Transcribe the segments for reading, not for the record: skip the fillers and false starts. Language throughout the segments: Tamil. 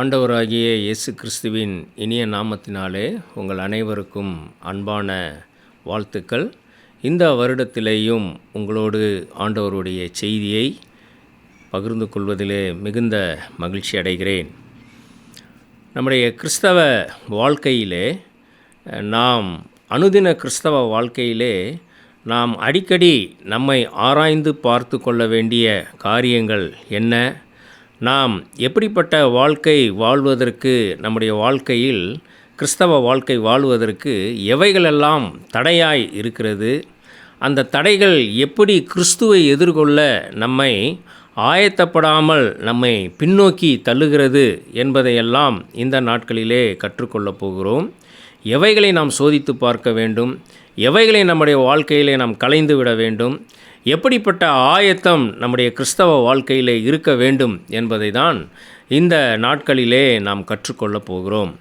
ஆண்டவராகிய இயேசு கிறிஸ்துவின் இனிய நாமத்தினாலே உங்கள் அனைவருக்கும் அன்பான வாழ்த்துக்கள். இந்த வருடத்திலேயும் உங்களோடு ஆண்டவருடைய செய்தியை பகிர்ந்து கொள்வதிலே மிகுந்த மகிழ்ச்சி அடைகிறேன். நம்முடைய கிறிஸ்தவ வாழ்க்கையிலே அனுதின கிறிஸ்தவ வாழ்க்கையிலே நாம் அடிக்கடி நம்மை ஆராய்ந்து பார்த்து கொள்ள வேண்டிய காரியங்கள் என்ன, நாம் எப்படிப்பட்ட வாழ்க்கை வாழ்வதற்கு, நம்முடைய வாழ்க்கையில் கிறிஸ்தவ வாழ்க்கை வாழ்வதற்கு எவைகளெல்லாம் தடையாய் இருக்கிறது, அந்த தடைகள் எப்படி கிறிஸ்துவை எதிர்கொள்ள நம்மை ஆயத்தப்படாமல் நம்மை பின்னோக்கி தள்ளுகிறது என்பதையெல்லாம் இந்த நாட்களிலே கற்றுக்கொள்ளப் போகிறோம். எவைகளை நாம் சோதித்து பார்க்க வேண்டும், எவைகளை நம்முடைய வாழ்க்கையிலே நாம் களைந்து விட வேண்டும், எப்படிப்பட்ட ஆயத்தம் நம்முடைய கிறிஸ்தவ வாழ்க்கையிலே இருக்க வேண்டும் என்பதை தான் இந்த நாட்களிலே நாம் கற்றுக்கொள்ளப் போகிறோம்.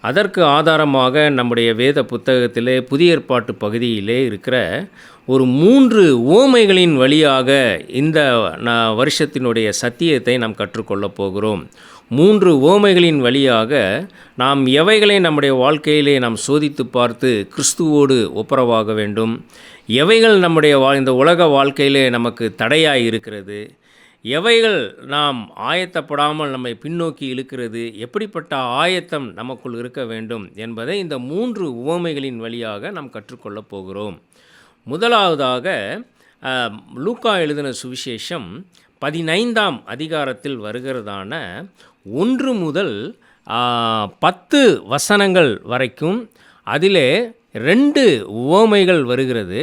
அதற்கு ஆதாரமாக நம்முடைய வேத புத்தகத்திலே புதிய ஏற்பாட்டு பகுதியிலே இருக்கிற ஒரு 3 உவமைகளின் வழியாக இந்த வருஷத்தினுடைய சத்தியத்தை நாம் கற்றுக்கொள்ளப் போகிறோம். 3 உவமைகளின் வழியாக நாம் எவைகளை நம்முடைய வாழ்க்கையிலே நாம் சோதித்து பார்த்து கிறிஸ்துவோடு ஒப்புரவாக வேண்டும், எவைகள் நம்முடைய இந்த உலக வாழ்க்கையிலே நமக்கு தடையாய் இருக்கிறது, எவைகள் நாம் ஆயத்தப்படாமல் நம்மை பின்னோக்கி இழுக்கிறது, எப்படிப்பட்ட ஆயத்தம் நமக்குள் இருக்க வேண்டும் என்பதை இந்த 3 உவமைகளின் வழியாக நாம் கற்றுக்கொள்ளப் போகிறோம். முதலாவதாக லூக்கா எழுதின சுவிசேஷம் 15ஆம் அதிகாரத்தில் வருகிறதான 1 முதல் 10 வசனங்கள் வரைக்கும் அதிலே 2 உவமைகள் வருகிறது.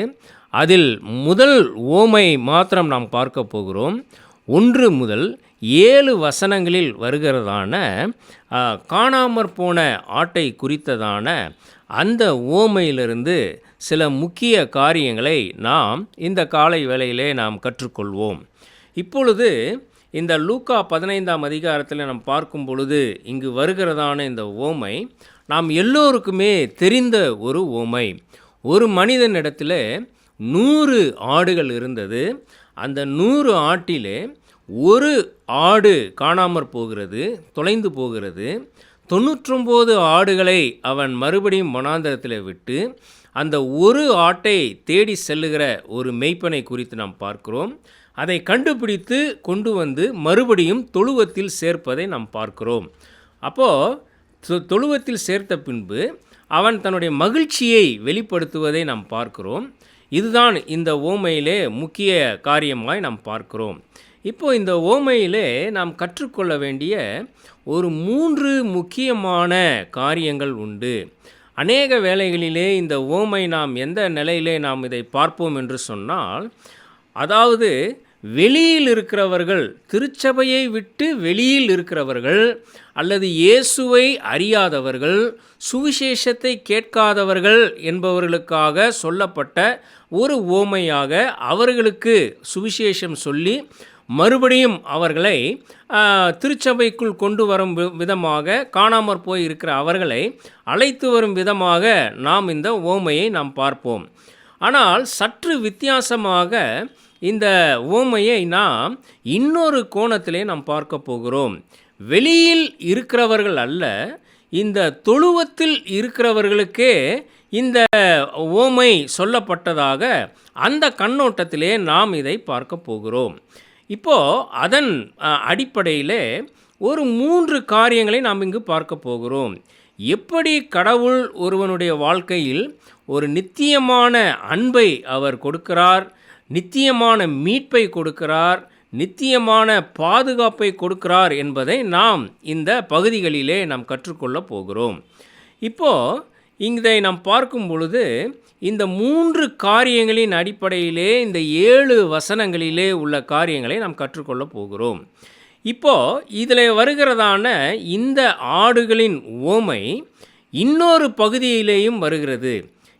அதில் முதல் உவமை மாத்திரம் நாம் பார்க்க போகிறோம். 1 முதல் 7 வசனங்களில் வருகிறதான காணாமற் போன ஆட்டை குறித்ததான அந்த உவமையிலிருந்து சில முக்கிய காரியங்களை நாம் இந்த காலை வேளையிலே நாம் கற்றுக்கொள்வோம். இப்பொழுது இந்த லூக்கா 15ஆம் அதிகாரத்தில் நாம் பார்க்கும் பொழுது இங்கு வருகிறதான இந்த உவமை நாம் எல்லோருக்குமே தெரிந்த ஒரு உவமை. ஒரு மனிதனிடத்தில் 100 ஆடுகள் இருந்தது. அந்த 100 ஆட்டிலே ஒரு ஆடு காணாமற் போகிறது, தொலைந்து போகிறது. 99 ஆடுகளை அவன் மறுபடியும் வனாந்தரத்தில் விட்டு அந்த ஒரு ஆட்டை தேடி செல்லுகிற ஒரு மேய்ப்பனை குறித்து நாம் பார்க்கிறோம். அதை கண்டுபிடித்து கொண்டு வந்து மறுபடியும் தொழுவத்தில் சேர்ப்பதை நாம் பார்க்கிறோம். அப்போது தொழுவத்தில் சேர்த்த பின்பு அவன் தன்னுடைய மகிழ்ச்சியை வெளிப்படுத்துவதை நாம் பார்க்கிறோம். இதுதான் இந்த உவமையிலே முக்கிய காரியமாய் நாம் பார்க்கிறோம். இப்போது இந்த உவமையிலே நாம் கற்றுக்கொள்ள வேண்டிய ஒரு 3 முக்கியமான காரியங்கள் உண்டு. அநேக வேளைகளிலே இந்த உவமை நாம் எந்த நிலையிலே நாம் இதை பார்ப்போம் என்று சொன்னால், அதாவது வெளியில் இருக்கிறவர்கள், திருச்சபையை விட்டு வெளியில் இருக்கிறவர்கள், அல்லது இயேசுவை அறியாதவர்கள், சுவிசேஷத்தை கேட்காதவர்கள் என்பவர்களுக்காக சொல்லப்பட்ட ஒரு உவமையாக அவர்களுக்கு சுவிசேஷம் சொல்லி மறுபடியும் அவர்களை திருச்சபைக்குள் கொண்டு வரும் விதமாக, காணாமற் போய் இருக்கிற அவர்களை அழைத்து வரும் விதமாக நாம் இந்த உவமையை நாம் பார்ப்போம். ஆனால் சற்று வித்தியாசமாக இந்த உவமையை நாம் இன்னொரு கோணத்திலே நாம் பார்க்க போகிறோம். வெளியில் இருக்கிறவர்கள் அல்ல, இந்த தொழுவத்தில் இருக்கிறவர்களுக்கே இந்த உவமை சொல்லப்பட்டதாக அந்த கண்ணோட்டத்திலே நாம் இதை பார்க்க போகிறோம். இப்போது அதன் அடிப்படையில் ஒரு 3 காரியங்களை நாம் இங்கு பார்க்க போகிறோம். எப்படி கடவுள் ஒருவனுடைய வாழ்க்கையில் ஒரு நித்தியமான அன்பை அவர் கொடுக்கிறார், நித்தியமான மீட்பை கொடுக்கிறார், நித்தியமான பாதுகாப்பை கொடுக்கிறார் என்பதை நாம் இந்த பகுதிகளிலே நாம் கற்றுக்கொள்ளப் போகிறோம். இப்போது இதை நாம் பார்க்கும் பொழுது இந்த 3 காரியங்களின் அடிப்படையிலே இந்த 7 வசனங்களிலே உள்ள காரியங்களை நாம் கற்றுக்கொள்ளப் போகிறோம். இப்போது இதில் வருகிறதான இந்த ஆடுகளின் உவமை இன்னொரு பகுதியிலேயும் வருகிறது.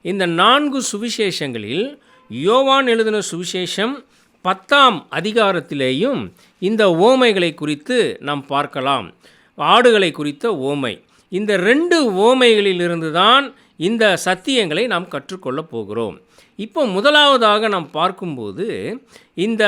இந்த 4 சுவிசேஷங்களில் யோவான் எழுதின சுவிசேஷம் 10ஆம் அதிகாரத்திலேயும் இந்த உவமைகளை குறித்து நாம் பார்க்கலாம். ஆடுகளை குறித்த உவமை. இந்த 2 உவமைகளிலிருந்து தான் இந்த சத்தியங்களை நாம் கற்றுக்கொள்ளப் போகிறோம். இப்போ முதலாவதாக நாம் பார்க்கும்போது இந்த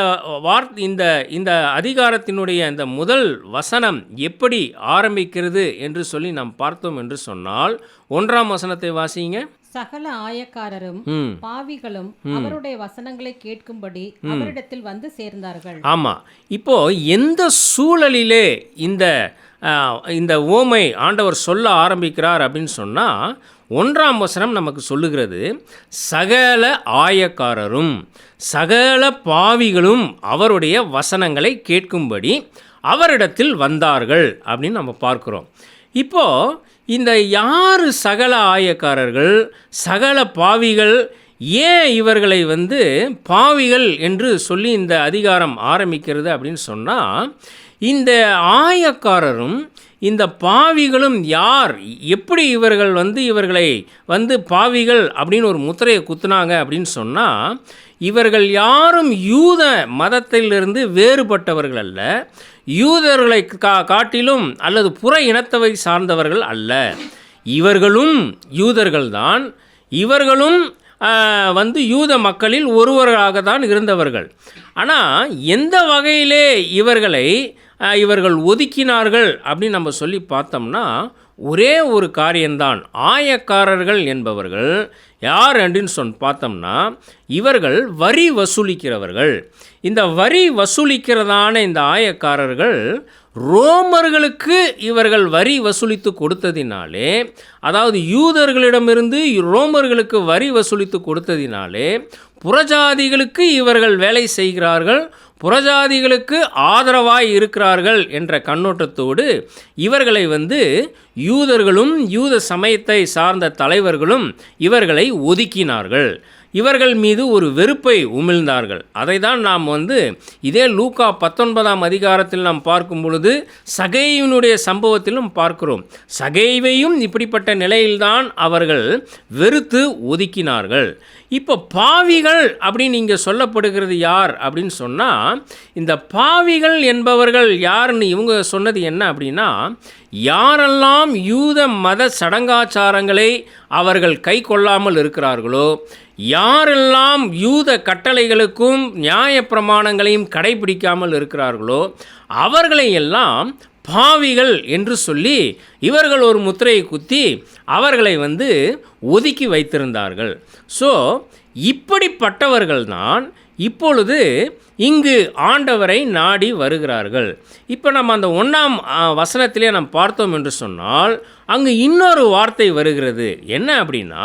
இந்த இந்த அதிகாரத்தினுடைய இந்த முதல் வசனம் எப்படி ஆரம்பிக்கிறது என்று சொல்லி நாம் பார்த்தோம் என்று சொன்னால், 1ஆம் வசனத்தை வாசிங்க. சகல ஆயக்காரரும் பாவிகளும் அவருடைய வசனங்களை கேட்கும்படி அவரிடத்தில் வந்து சேர்ந்தார்கள். ஆமாம். இப்போ எந்த சூழலிலே இந்த ஓமை ஆண்டவர் சொல்ல ஆரம்பிக்கிறார் அப்படின்னு சொன்னால், 1ஆம் வசனம் நமக்கு சொல்லுகிறது, சகல ஆயக்காரரும் சகல பாவிகளும் அவருடைய வசனங்களை கேட்கும்படி அவரிடத்தில் வந்தார்கள் அப்படின்னு நம்ம பார்க்குறோம். இப்போது இந்த யார் சகல ஆயக்காரர்கள், சகல பாவிகள், ஏன் இவர்களை பாவிகள் என்று சொல்லி இந்த அதிகாரம் ஆரம்பிக்கிறது அப்படின்னு சொன்னால், இந்த ஆயக்காரரும் இந்த பாவிகளும் யார், எப்படி இவர்கள் இவர்களை பாவிகள் அப்படின்னு ஒரு முத்திரையை குத்துனாங்க அப்படின்னு சொன்னால், இவர்கள் யாரும் யூத மதத்திலிருந்து வேறுபட்டவர்கள் அல்ல, யூதர்களை காட்டிலும் அல்லது புற இனத்தவை சார்ந்தவர்கள் அல்ல. இவர்களும் யூதர்கள்தான், இவர்களும் யூத மக்களில் ஒருவராக தான் இருந்தவர்கள். ஆனால் எந்த வகையிலே இவர்கள் ஒதுக்கினார்கள் அப்படின்னு நம்ம சொல்லி பார்த்தோம்னா, ஒரே ஒரு காரியம்தான். ஆயக்காரர்கள் என்பவர்கள் யார் அப்படின்னு பார்த்தோம்னா, இவர்கள் வரி வசூலிக்கிறவர்கள். இந்த வரி வசூலிக்கிறதான இந்த ஆயக்காரர்கள் ரோமர்களுக்கு இவர்கள் வரி வசூலித்து கொடுத்ததினாலே, அதாவது யூதர்களிடமிருந்து ரோமர்களுக்கு வரி வசூலித்து கொடுத்ததினாலே புறஜாதிகளுக்கு இவர்கள் வேலை செய்கிறார்கள், புறஜாதிகளுக்கு ஆதரவாய் இருக்கிறார்கள் என்ற கண்ணோட்டத்தோடு இவர்களை யூதர்களும் யூத சமயத்தை சார்ந்த தலைவர்களும் இவர்களை ஒதுக்கினார்கள். இவர்கள் மீது ஒரு வெறுப்பை உமிழ்ந்தார்கள். அதை தான் நாம் இதே லூக்கா 19ஆம் அதிகாரத்தில் நாம் பார்க்கும் பொழுது சகேயுனுடைய சம்பவத்திலும் பார்க்கிறோம். சகேயுவையும் இப்படிப்பட்ட நிலையில்தான் அவர்கள் வெறுத்து ஒதுக்கினார்கள். இப்போ பாவிகள் அப்படின்னு இங்கே சொல்லப்படுகிறது யார் அப்படின்னு சொன்னால், இந்த பாவிகள் என்பவர்கள் யாருன்னு இவங்க சொன்னது என்ன அப்படின்னா, யாரெல்லாம் யூத மத சடங்காச்சாரங்களை அவர்கள் கை கொள்ளாமல் இருக்கிறார்களோ, யாரெல்லாம் யூத கட்டளைகளுக்கும் நியாய பிரமாணங்களையும் கடைபிடிக்காமல் இருக்கிறார்களோ, அவர்களை எல்லாம் பாவிகள் என்று சொல்லி இவர்கள் ஒரு முத்திரையை குத்தி அவர்களை ஒதுக்கி வைத்திருந்தார்கள். ஸோ இப்படிப்பட்டவர்கள்தான் இப்பொழுது இங்கு ஆண்டவரை நாடி வருகிறார்கள். இப்போ நம்ம அந்த 1ஆம் வசனத்திலே நாம் பார்த்தோம் என்று சொன்னால், அங்கு இன்னொரு வார்த்தை வருகிறது. என்ன அப்படின்னா,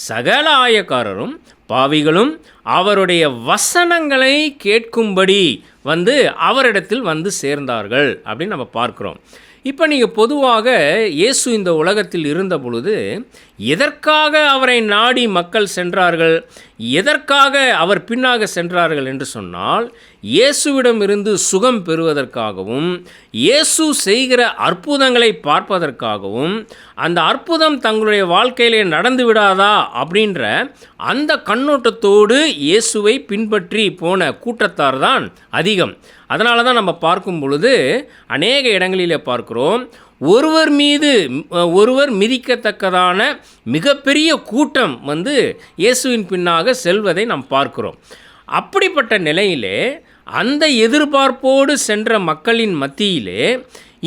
சகல ஆயக்காரரும் பாவிகளும் அவருடைய வசனங்களை கேட்கும்படி அவரிடத்தில் சேர்ந்தார்கள் அப்படின்னு நம்ம பார்க்குறோம். இப்போ நீங்கள் பொதுவாக இயேசு இந்த உலகத்தில் இருந்த பொழுது எதற்காக அவரை நாடி மக்கள் சென்றார்கள், எதற்காக அவர் பின்னாக சென்றார்கள் என்று சொன்னால், இயேசுவிடமிருந்து சுகம் பெறுவதற்காகவும், இயேசு செய்கிற அற்புதங்களை பார்ப்பதற்காகவும், அந்த அற்புதம் தங்களுடைய வாழ்க்கையிலே நடந்து விடாதா அப்படின்ற அந்த கண்ணோட்டத்தோடு இயேசுவை பின்பற்றி போன கூட்டத்தார் தான் அதிகம். அதனால தான் நம்ம பார்க்கும் பொழுது அநேக இடங்களிலே பார்க்கிறோம், ஒருவர் மீது ஒருவர் மிதிக்கத்தக்கதான மிகப்பெரிய கூட்டம் இயேசுவின் பின்னாக செல்வதை நாம் பார்க்கிறோம். அப்படிப்பட்ட நிலையிலே அந்த எதிர்பார்ப்போடு சென்ற மக்களின் மத்தியிலே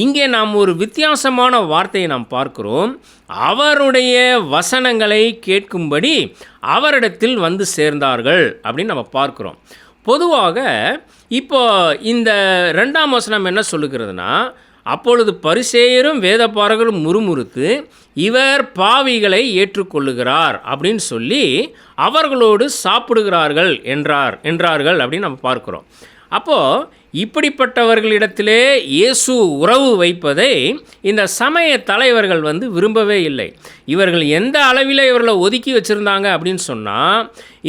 இங்கே நாம் ஒரு வித்தியாசமான வார்த்தையை நாம் பார்க்கிறோம். அவருடைய வசனங்களை கேட்கும்படி அவரிடத்தில் சேர்ந்தார்கள் அப்படின்னு நம்ம பார்க்கிறோம். பொதுவாக இப்போ இந்த 2ஆம் வசனம் என்ன சொல்லுகிறதுனா, அப்பொழுது பரிசேயரும் வேதபாரகரும் முறுமுறுத்து இவர் பாவிகளை ஏற்றுக்கொள்ளுகிறார் அப்படின்னு சொல்லி அவர்களோடு சாப்பிடுகிறார்கள் என்றார்கள் அப்படின்னு நம்ம பார்க்குறோம். அப்போது இப்படிப்பட்டவர்களிடத்திலே இயேசு உறவு வைப்பதை இந்த சமய தலைவர்கள் விரும்பவே இல்லை. இவர்கள் எந்த அளவில் இவர்களை ஒதுக்கி வச்சுருந்தாங்க அப்படின்னு சொன்னால்,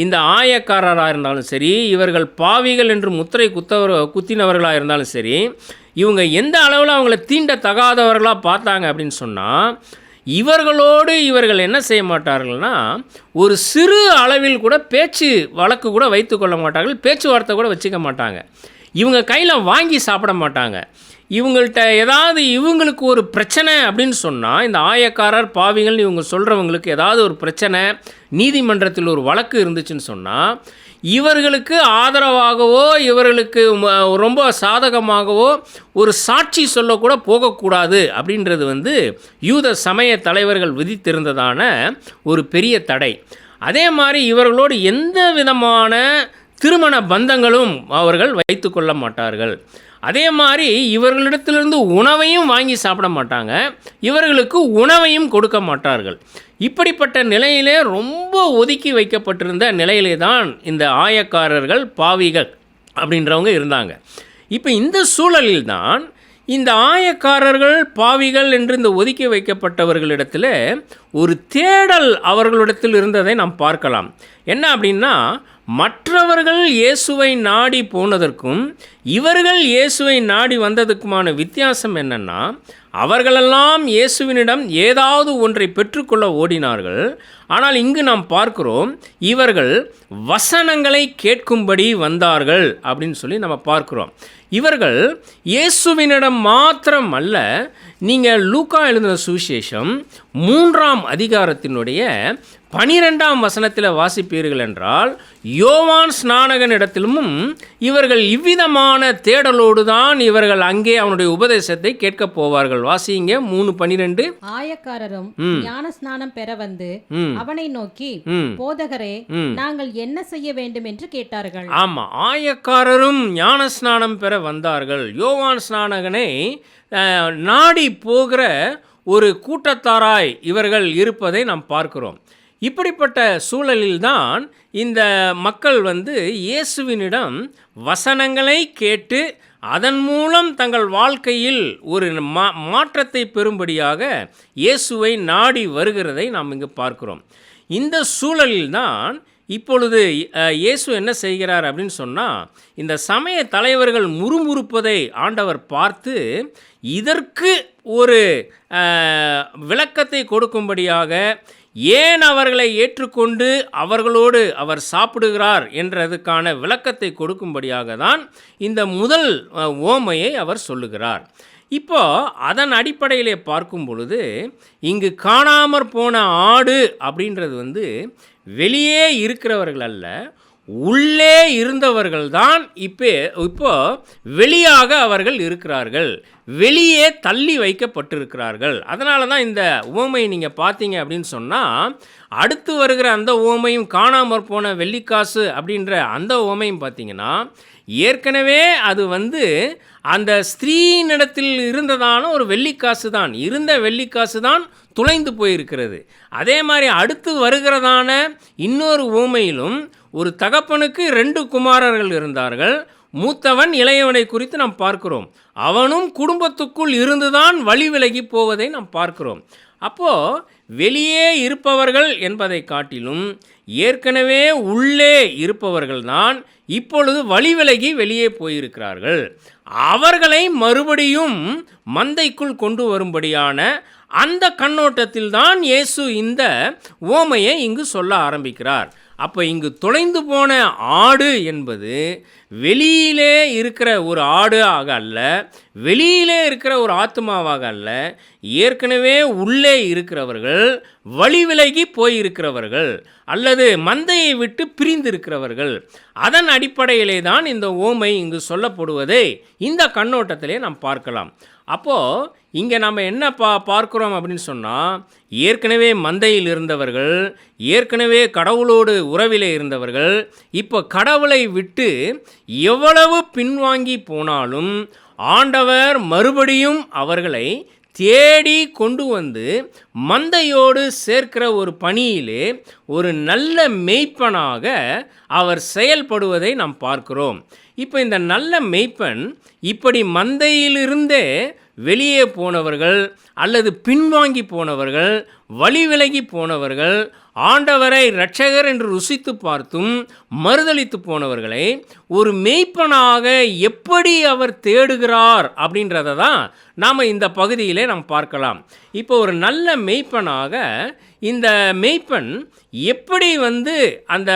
இந்த ஆயக்காரராக இருந்தாலும் சரி, இவர்கள் பாவிகள் என்று முத்திரை குத்தினவர்களாக இருந்தாலும் சரி, இவங்க எந்த அளவில் அவங்கள தீண்டத்தகாதவர்களாக பார்த்தாங்க அப்படின்னு சொன்னால், இவர்களோடு இவர்கள் என்ன செய்ய மாட்டார்கள்னா, ஒரு சிறு அளவில் கூட பேச்சு வழக்கு கூட வைத்து கொள்ள மாட்டார்கள், பேச்சுவார்த்தை கூட வச்சுக்க மாட்டாங்க. இவங்க கையில் வாங்கி சாப்பிட மாட்டாங்க. இவங்கள்ட்ட ஏதாவது இவங்களுக்கு ஒரு பிரச்சனை அப்படின்னு சொன்னால், இந்த ஆயக்காரர் பாவிகள்னு இவங்க சொல்கிறவங்களுக்கு ஏதாவது ஒரு பிரச்சனை, நீதிமன்றத்தில் ஒரு வழக்கு இருந்துச்சுன்னு சொன்னால், இவர்களுக்கு ஆதரவாகவோ இவர்களுக்கு ரொம்ப சாதகமாகவோ ஒரு சாட்சி சொல்லக்கூட போகக்கூடாது அப்படின்றது வந்து யூத சமய தலைவர்கள் விதித்திருந்ததான ஒரு பெரிய தடை. அதே மாதிரி இவர்களோடு எந்த விதமான திருமண பந்தங்களும் அவர்கள் வைத்து கொள்ள மாட்டார்கள். அதே மாதிரி இவர்களிடத்திலிருந்து உணவையும் வாங்கி சாப்பிட மாட்டாங்க, இவர்களுக்கு உணவையும் கொடுக்க மாட்டார்கள். இப்படிப்பட்ட நிலையிலே ரொம்ப ஒதுக்கி வைக்கப்பட்டிருந்த நிலையிலே தான் இந்த ஆயக்காரர்கள் பாவிகள் அப்படின்றவங்க இருந்தாங்க. இப்போ இந்த சூழலில் தான் இந்த ஆயக்காரர்கள் பாவிகள் என்று இந்த ஒதுக்கி வைக்கப்பட்டவர்களிடத்தில் ஒரு தேடல் அவர்களிடத்தில் இருந்ததை நாம் பார்க்கலாம். என்ன அப்படின்னா, மற்றவர்கள் இயேசுவை நாடி போனதற்கும் இவர்கள் இயேசுவை நாடி வந்ததுக்குமான வித்தியாசம் என்னென்னா, அவர்களெல்லாம் இயேசுவினிடம் ஏதாவது ஒன்றை பெற்றுக்கொள்ள ஓடினார்கள். ஆனால் இங்கு நாம் பார்க்கிறோம், இவர்கள் வசனங்களை கேட்கும்படி வந்தார்கள் அப்படின்னு சொல்லி நம்ம பார்க்கிறோம். இவர்கள் இயேசுவினிடம் மாத்திரம் அல்ல, நீங்கள் லூக்கா எழுதின சுவிசேஷம் 3ஆம் அதிகாரத்தினுடைய 12ஆம் வசனத்தில் வாசிப்பீர்கள் என்றால், யோவான் ஸ்நானகனிடத்திலும் இவர்கள் இவ்விதமான தேடலோடு தான் இவர்கள் அங்கே அவனுடைய உபதேசத்தை கேட்கப் போவார்கள். வாசிங்க 3:12. ஆயக்காரரும் ஞான ஸ்நானம் பெற வந்து அவனை நோக்கி, போதகரே, நாங்கள் என்ன செய்ய வேண்டும் என்று கேட்டார்கள். ஆமா, ஆயக்காரரும் ஞான ஸ்நானம் பெற வந்தார்கள். யோவான் ஸ்நானகனை நாடி போகிற ஒரு கூட்டத்தாராய் இவர்கள் இருப்பதை நாம் பார்க்கிறோம். இப்படிப்பட்ட சூழலில்தான் இந்த மக்கள் வந்து இயேசுவினிடம் வசனங்களை கேட்டு அதன் மூலம் தங்கள் வாழ்க்கையில் ஒரு மாற்றத்தை பெறும்படியாக இயேசுவை நாடி வருகிறதை நாம் இங்கு பார்க்கிறோம். இந்த சூழலில்தான் இப்பொழுது இயேசு என்ன செய்கிறார் அப்படின்னு சொன்னால், இந்த சமய தலைவர்கள் முறுமுறுப்பதை ஆண்டவர் பார்த்து இதற்கு ஒரு விளக்கத்தை கொடுக்கும்படியாக, ஏன் அவர்களை ஏற்றுக்கொண்டு அவர்களோடு அவர் சாப்பிடுகிறார் என்றதுக்கான விளக்கத்தை கொடுக்கும்படியாக தான் இந்த முதல் ஓமையை அவர் சொல்லுகிறார். இப்போ அதன் அடிப்படையிலே பார்க்கும் பொழுது, இங்கு காணாமற் போன ஆடு அப்படின்றது வந்து வெளியே இருக்கிறவர்கள் அல்ல, உள்ளே இருந்தவர்கள் தான் இப்போ வெளியாக அவர்கள் இருக்கிறார்கள், வெளியே தள்ளி வைக்கப்பட்டிருக்கிறார்கள். அதனால தான் இந்த உவமையை நீங்கள் பார்த்தீங்க அப்படின்னு சொன்னால், அடுத்து வருகிற அந்த உவமையும் காணாமற் போன வெள்ளிக்காசு அப்படின்ற அந்த உவமையும் பார்த்தீங்கன்னா, ஏற்கனவே அது வந்து அந்த ஸ்திரீனிடத்தில் இருந்ததான ஒரு வெள்ளிக்காசு தான், இருந்த வெள்ளிக்காசு தான் துளைந்து போயிருக்கிறது. அதே மாதிரி அடுத்து வருகிறதான இன்னொரு உவமையிலும் ஒரு தகப்பனுக்கு 2 குமாரர்கள் இருந்தார்கள். மூத்தவன் இளையவனை குறித்து நாம் பார்க்கிறோம். அவனும் குடும்பத்துக்குள் இருந்துதான் வழி விலகி போவதை நாம் பார்க்கிறோம். அப்போது வெளியே இருப்பவர்கள் என்பதை காட்டிலும் ஏற்கனவே உள்ளே இருப்பவர்கள்தான் இப்பொழுது வழி விலகி வெளியே போயிருக்கிறார்கள். அவர்களை மறுபடியும் மந்தைக்குள் கொண்டு வரும்படியான அந்த கண்ணோட்டத்தில் தான் இயேசு இந்த உவமையை இங்கு சொல்ல ஆரம்பிக்கிறார். அப்போ இங்கு தொலைந்து போன ஆடு என்பது வெளியிலே இருக்கிற ஒரு ஆடு ஆக அல்ல, வெளியிலே இருக்கிற ஒரு ஆத்மாவாக அல்ல, ஏற்கனவே உள்ளே இருக்கிறவர்கள், வழி விலகி போயிருக்கிறவர்கள் அல்லது மந்தையை விட்டு பிரிந்திருக்கிறவர்கள். அதன் அடிப்படையிலே தான் இந்த ஓமை இங்கு சொல்லப்படுவதை இந்த கண்ணோட்டத்திலே நாம் பார்க்கலாம். அப்போது இங்கே நம்ம என்ன பார்க்குறோம் அப்படின்னு சொன்னால், ஏற்கனவே மந்தையில் இருந்தவர்கள், ஏற்கனவே கடவுளோடு உறவிலே இருந்தவர்கள், இப்போ கடவுளை விட்டு எவ்வளவு பின்வாங்கி போனாலும் ஆண்டவர் மறுபடியும் அவர்களை தேடி கொண்டு வந்து மந்தையோடு சேர்க்கிற ஒரு பணியிலே ஒரு நல்ல மேய்ப்பனாக அவர் செயல்படுவதை நாம் பார்க்கிறோம். இப்போ இந்த நல்ல மேய்ப்பன் இப்படி மந்தையிலிருந்தே வெளியே போனவர்கள் அல்லது பின்வாங்கி போனவர்கள், வழி விலகி போனவர்கள், ஆண்டவரை இரட்சகர் என்று ருசித்து பார்த்தும் மறுதலித்து போனவர்களை ஒரு மேய்ப்பனாக எப்படி அவர் தேடுகிறார் அப்படின்றத தான் நாம் இந்த பகுதியிலே நாம் பார்க்கலாம். இப்போ ஒரு நல்ல மேய்ப்பனாக இந்த மேய்ப்பன் எப்படி வந்து அந்த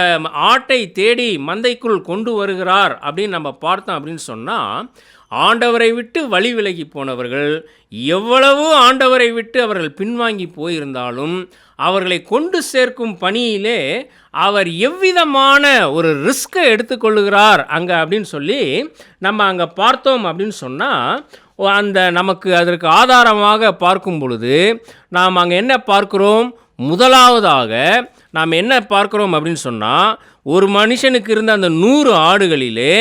ஆட்டை தேடி மந்தைக்குள் கொண்டு வருகிறார் அப்படின்னு நம்ம பார்த்தோம் அப்படின்னு சொன்னால், ஆண்டவரை விட்டு வழி விலகி போனவர்கள் எவ்வளவு ஆண்டவரை விட்டு அவர்கள் பின்வாங்கி போயிருந்தாலும் அவர்களை கொண்டு சேர்க்கும் பணியிலே அவர் எவ்விதமான ஒரு ரிஸ்கை எடுத்துக்கொள்ளுகிறார் அங்கே அப்படின்னு சொல்லி நம்ம அங்கே பார்த்தோம் அப்படின்னு சொன்னால், அந்த நமக்கு அதற்கு ஆதாரமாக பார்க்கும் பொழுது நாம் அங்கே என்ன பார்க்கிறோம்? முதலாவதாக நாம் என்ன பார்க்கிறோம் அப்படின்னு சொன்னால், ஒரு மனுஷனுக்கு இருந்த அந்த 100 ஆடுகளிலே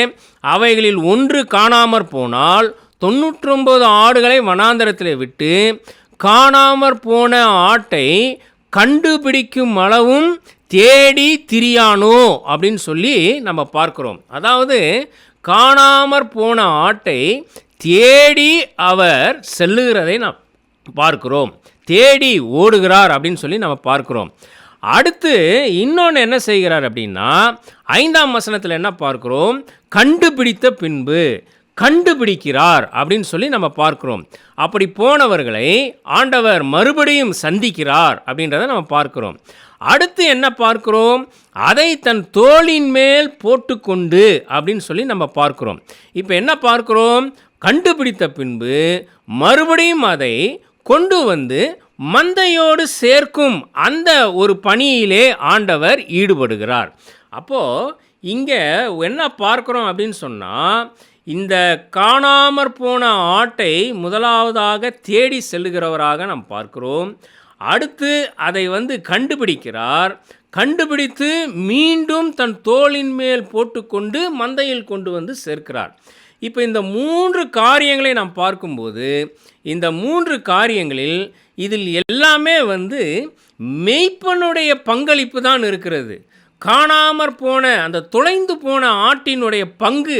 அவைகளில் ஒன்று காணாமற் போனால் 99 ஆடுகளை வனாந்தரத்தில் விட்டு காணாமற் போன ஆட்டை கண்டுபிடிக்கும் அளவும் தேடி திரியானோ அப்படின்னு சொல்லி நம்ம பார்க்கிறோம். அதாவது காணாமற் போன ஆட்டை தேடி அவர் செல்லுகிறதை நாம் பார்க்கிறோம். தேடி ஓடுகிறார் அப்படின்னு சொல்லி நம்ம பார்க்கிறோம். அடுத்து இன்னொன்று என்ன செய்கிறார் அப்படின்னா, 5ஆம் வசனத்தில் என்ன பார்க்கிறோம்? கண்டுபிடித்த பின்பு கண்டுபிடிக்கிறார் அப்படின்னு சொல்லி நம்ம பார்க்கிறோம். அப்படி போனவர்களை ஆண்டவர் மறுபடியும் சந்திக்கிறார் அப்படின்றத நம்ம பார்க்கிறோம். அடுத்து என்ன பார்க்கிறோம்? அதை தன் தோளின் மேல் போட்டுக்கொண்டு அப்படின்னு சொல்லி நம்ம பார்க்கிறோம். இப்போ என்ன பார்க்கிறோம்? கண்டுபிடித்த பின்பு மறுபடியும் அதை கொண்டு வந்து மந்தையோடு சேர்க்கும் அந்த ஒரு பணியிலே ஆண்டவர் ஈடுபடுகிறார். அப்போது இங்கே என்ன பார்க்குறோம் அப்படின்னு சொன்னால், இந்த காணாமற் போன ஆட்டை முதலாவதாக தேடி செல்லுகிறவராக நாம் பார்க்கிறோம். அடுத்து அதை கண்டுபிடிக்கிறார். கண்டுபிடித்து மீண்டும் தன் தோளின் மேல் போட்டுக்கொண்டு மந்தையில் கொண்டு வந்து சேர்க்கிறார். இப்போ இந்த 3 காரியங்களை நாம் பார்க்கும்போது, இந்த 3 காரியங்களில் இதில் எல்லாமே மெய்ப்பனுடைய பங்களிப்பு தான் இருக்கிறது. காணாமற் போன அந்த தொலைந்து போன ஆட்டினுடைய பங்கு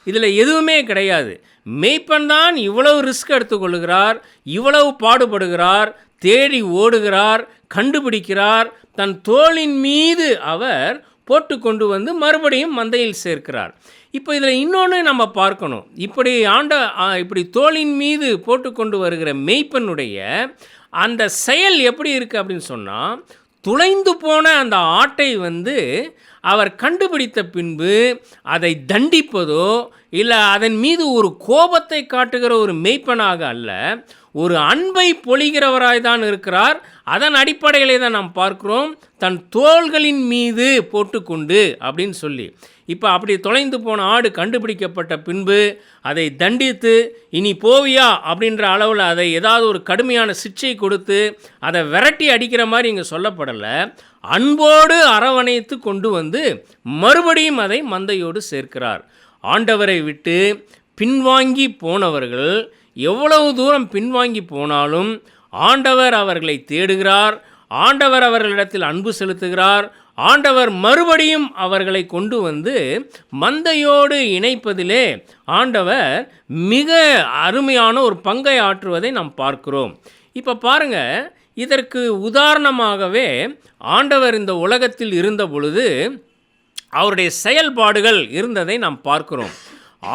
இதில் எதுவுமே கிடையாது. மெய்ப்பன் தான் இவ்வளவு ரிஸ்க் எடுத்துக்கொள்கிறார், இவ்வளவு பாடுபடுகிறார், தேடி ஓடுகிறார், கண்டுபிடிக்கிறார், தன் தோளின் மீது அவர் போட்டு கொண்டு வந்து மறுபடியும் மந்தையில் சேர்க்கிறார். இப்போ இதில் இன்னொன்று நம்ம பார்க்கணும். இப்படி தோளின் மீது போட்டு கொண்டு வருகிற மெய்ப்பனுடைய அந்த செயல் எப்படி இருக்குது அப்படின்னு சொன்னால், துளைந்து போன அந்த ஆட்டை அவர் கண்டுபிடித்த பின்பு அதை தண்டிப்பதோ இல்லை அதன் மீது ஒரு கோபத்தை காட்டுகிற ஒரு மெய்ப்பனாக அல்ல, ஒரு அன்பை பொழிகிறவராய் தான் இருக்கிறார். அதன் அடிப்படையிலே தான் நாம் பார்க்கிறோம், தன் தோள்களின் மீது போட்டுக்கொண்டு அப்படின்னு சொல்லி. இப்போ அப்படி தொலைந்து போன ஆடு கண்டுபிடிக்கப்பட்ட பின்பு அதை தண்டித்து இனி போவியா அப்படின்ற அளவில் அதை ஏதாவது ஒரு கடுமையான சிக்ஷை கொடுத்து அதை விரட்டி அடிக்கிற மாதிரி இங்கே சொல்லப்படலை. அன்போடு அரவணைத்து கொண்டு வந்து மறுபடியும் அதை மந்தையோடு சேர்க்கிறார். ஆண்டவரை விட்டு பின்வாங்கி போனவர்கள் எவ்வளவு தூரம் பின்வாங்கி போனாலும் ஆண்டவர் அவர்களை தேடுகிறார். ஆண்டவர் அவர்களிடத்தில் அன்பு செலுத்துகிறார். ஆண்டவர் மறுபடியும் அவர்களை கொண்டு வந்து மந்தையோடு இணைப்பதிலே ஆண்டவர் மிக அருமையான ஒரு பங்கை ஆற்றுவதை நாம் பார்க்கிறோம். இப்போ பாருங்கள், இதற்கு உதாரணமாகவே ஆண்டவர் இந்த உலகத்தில் இருந்த பொழுது அவருடைய செயல்பாடுகள் இருந்ததை நாம் பார்க்கிறோம்.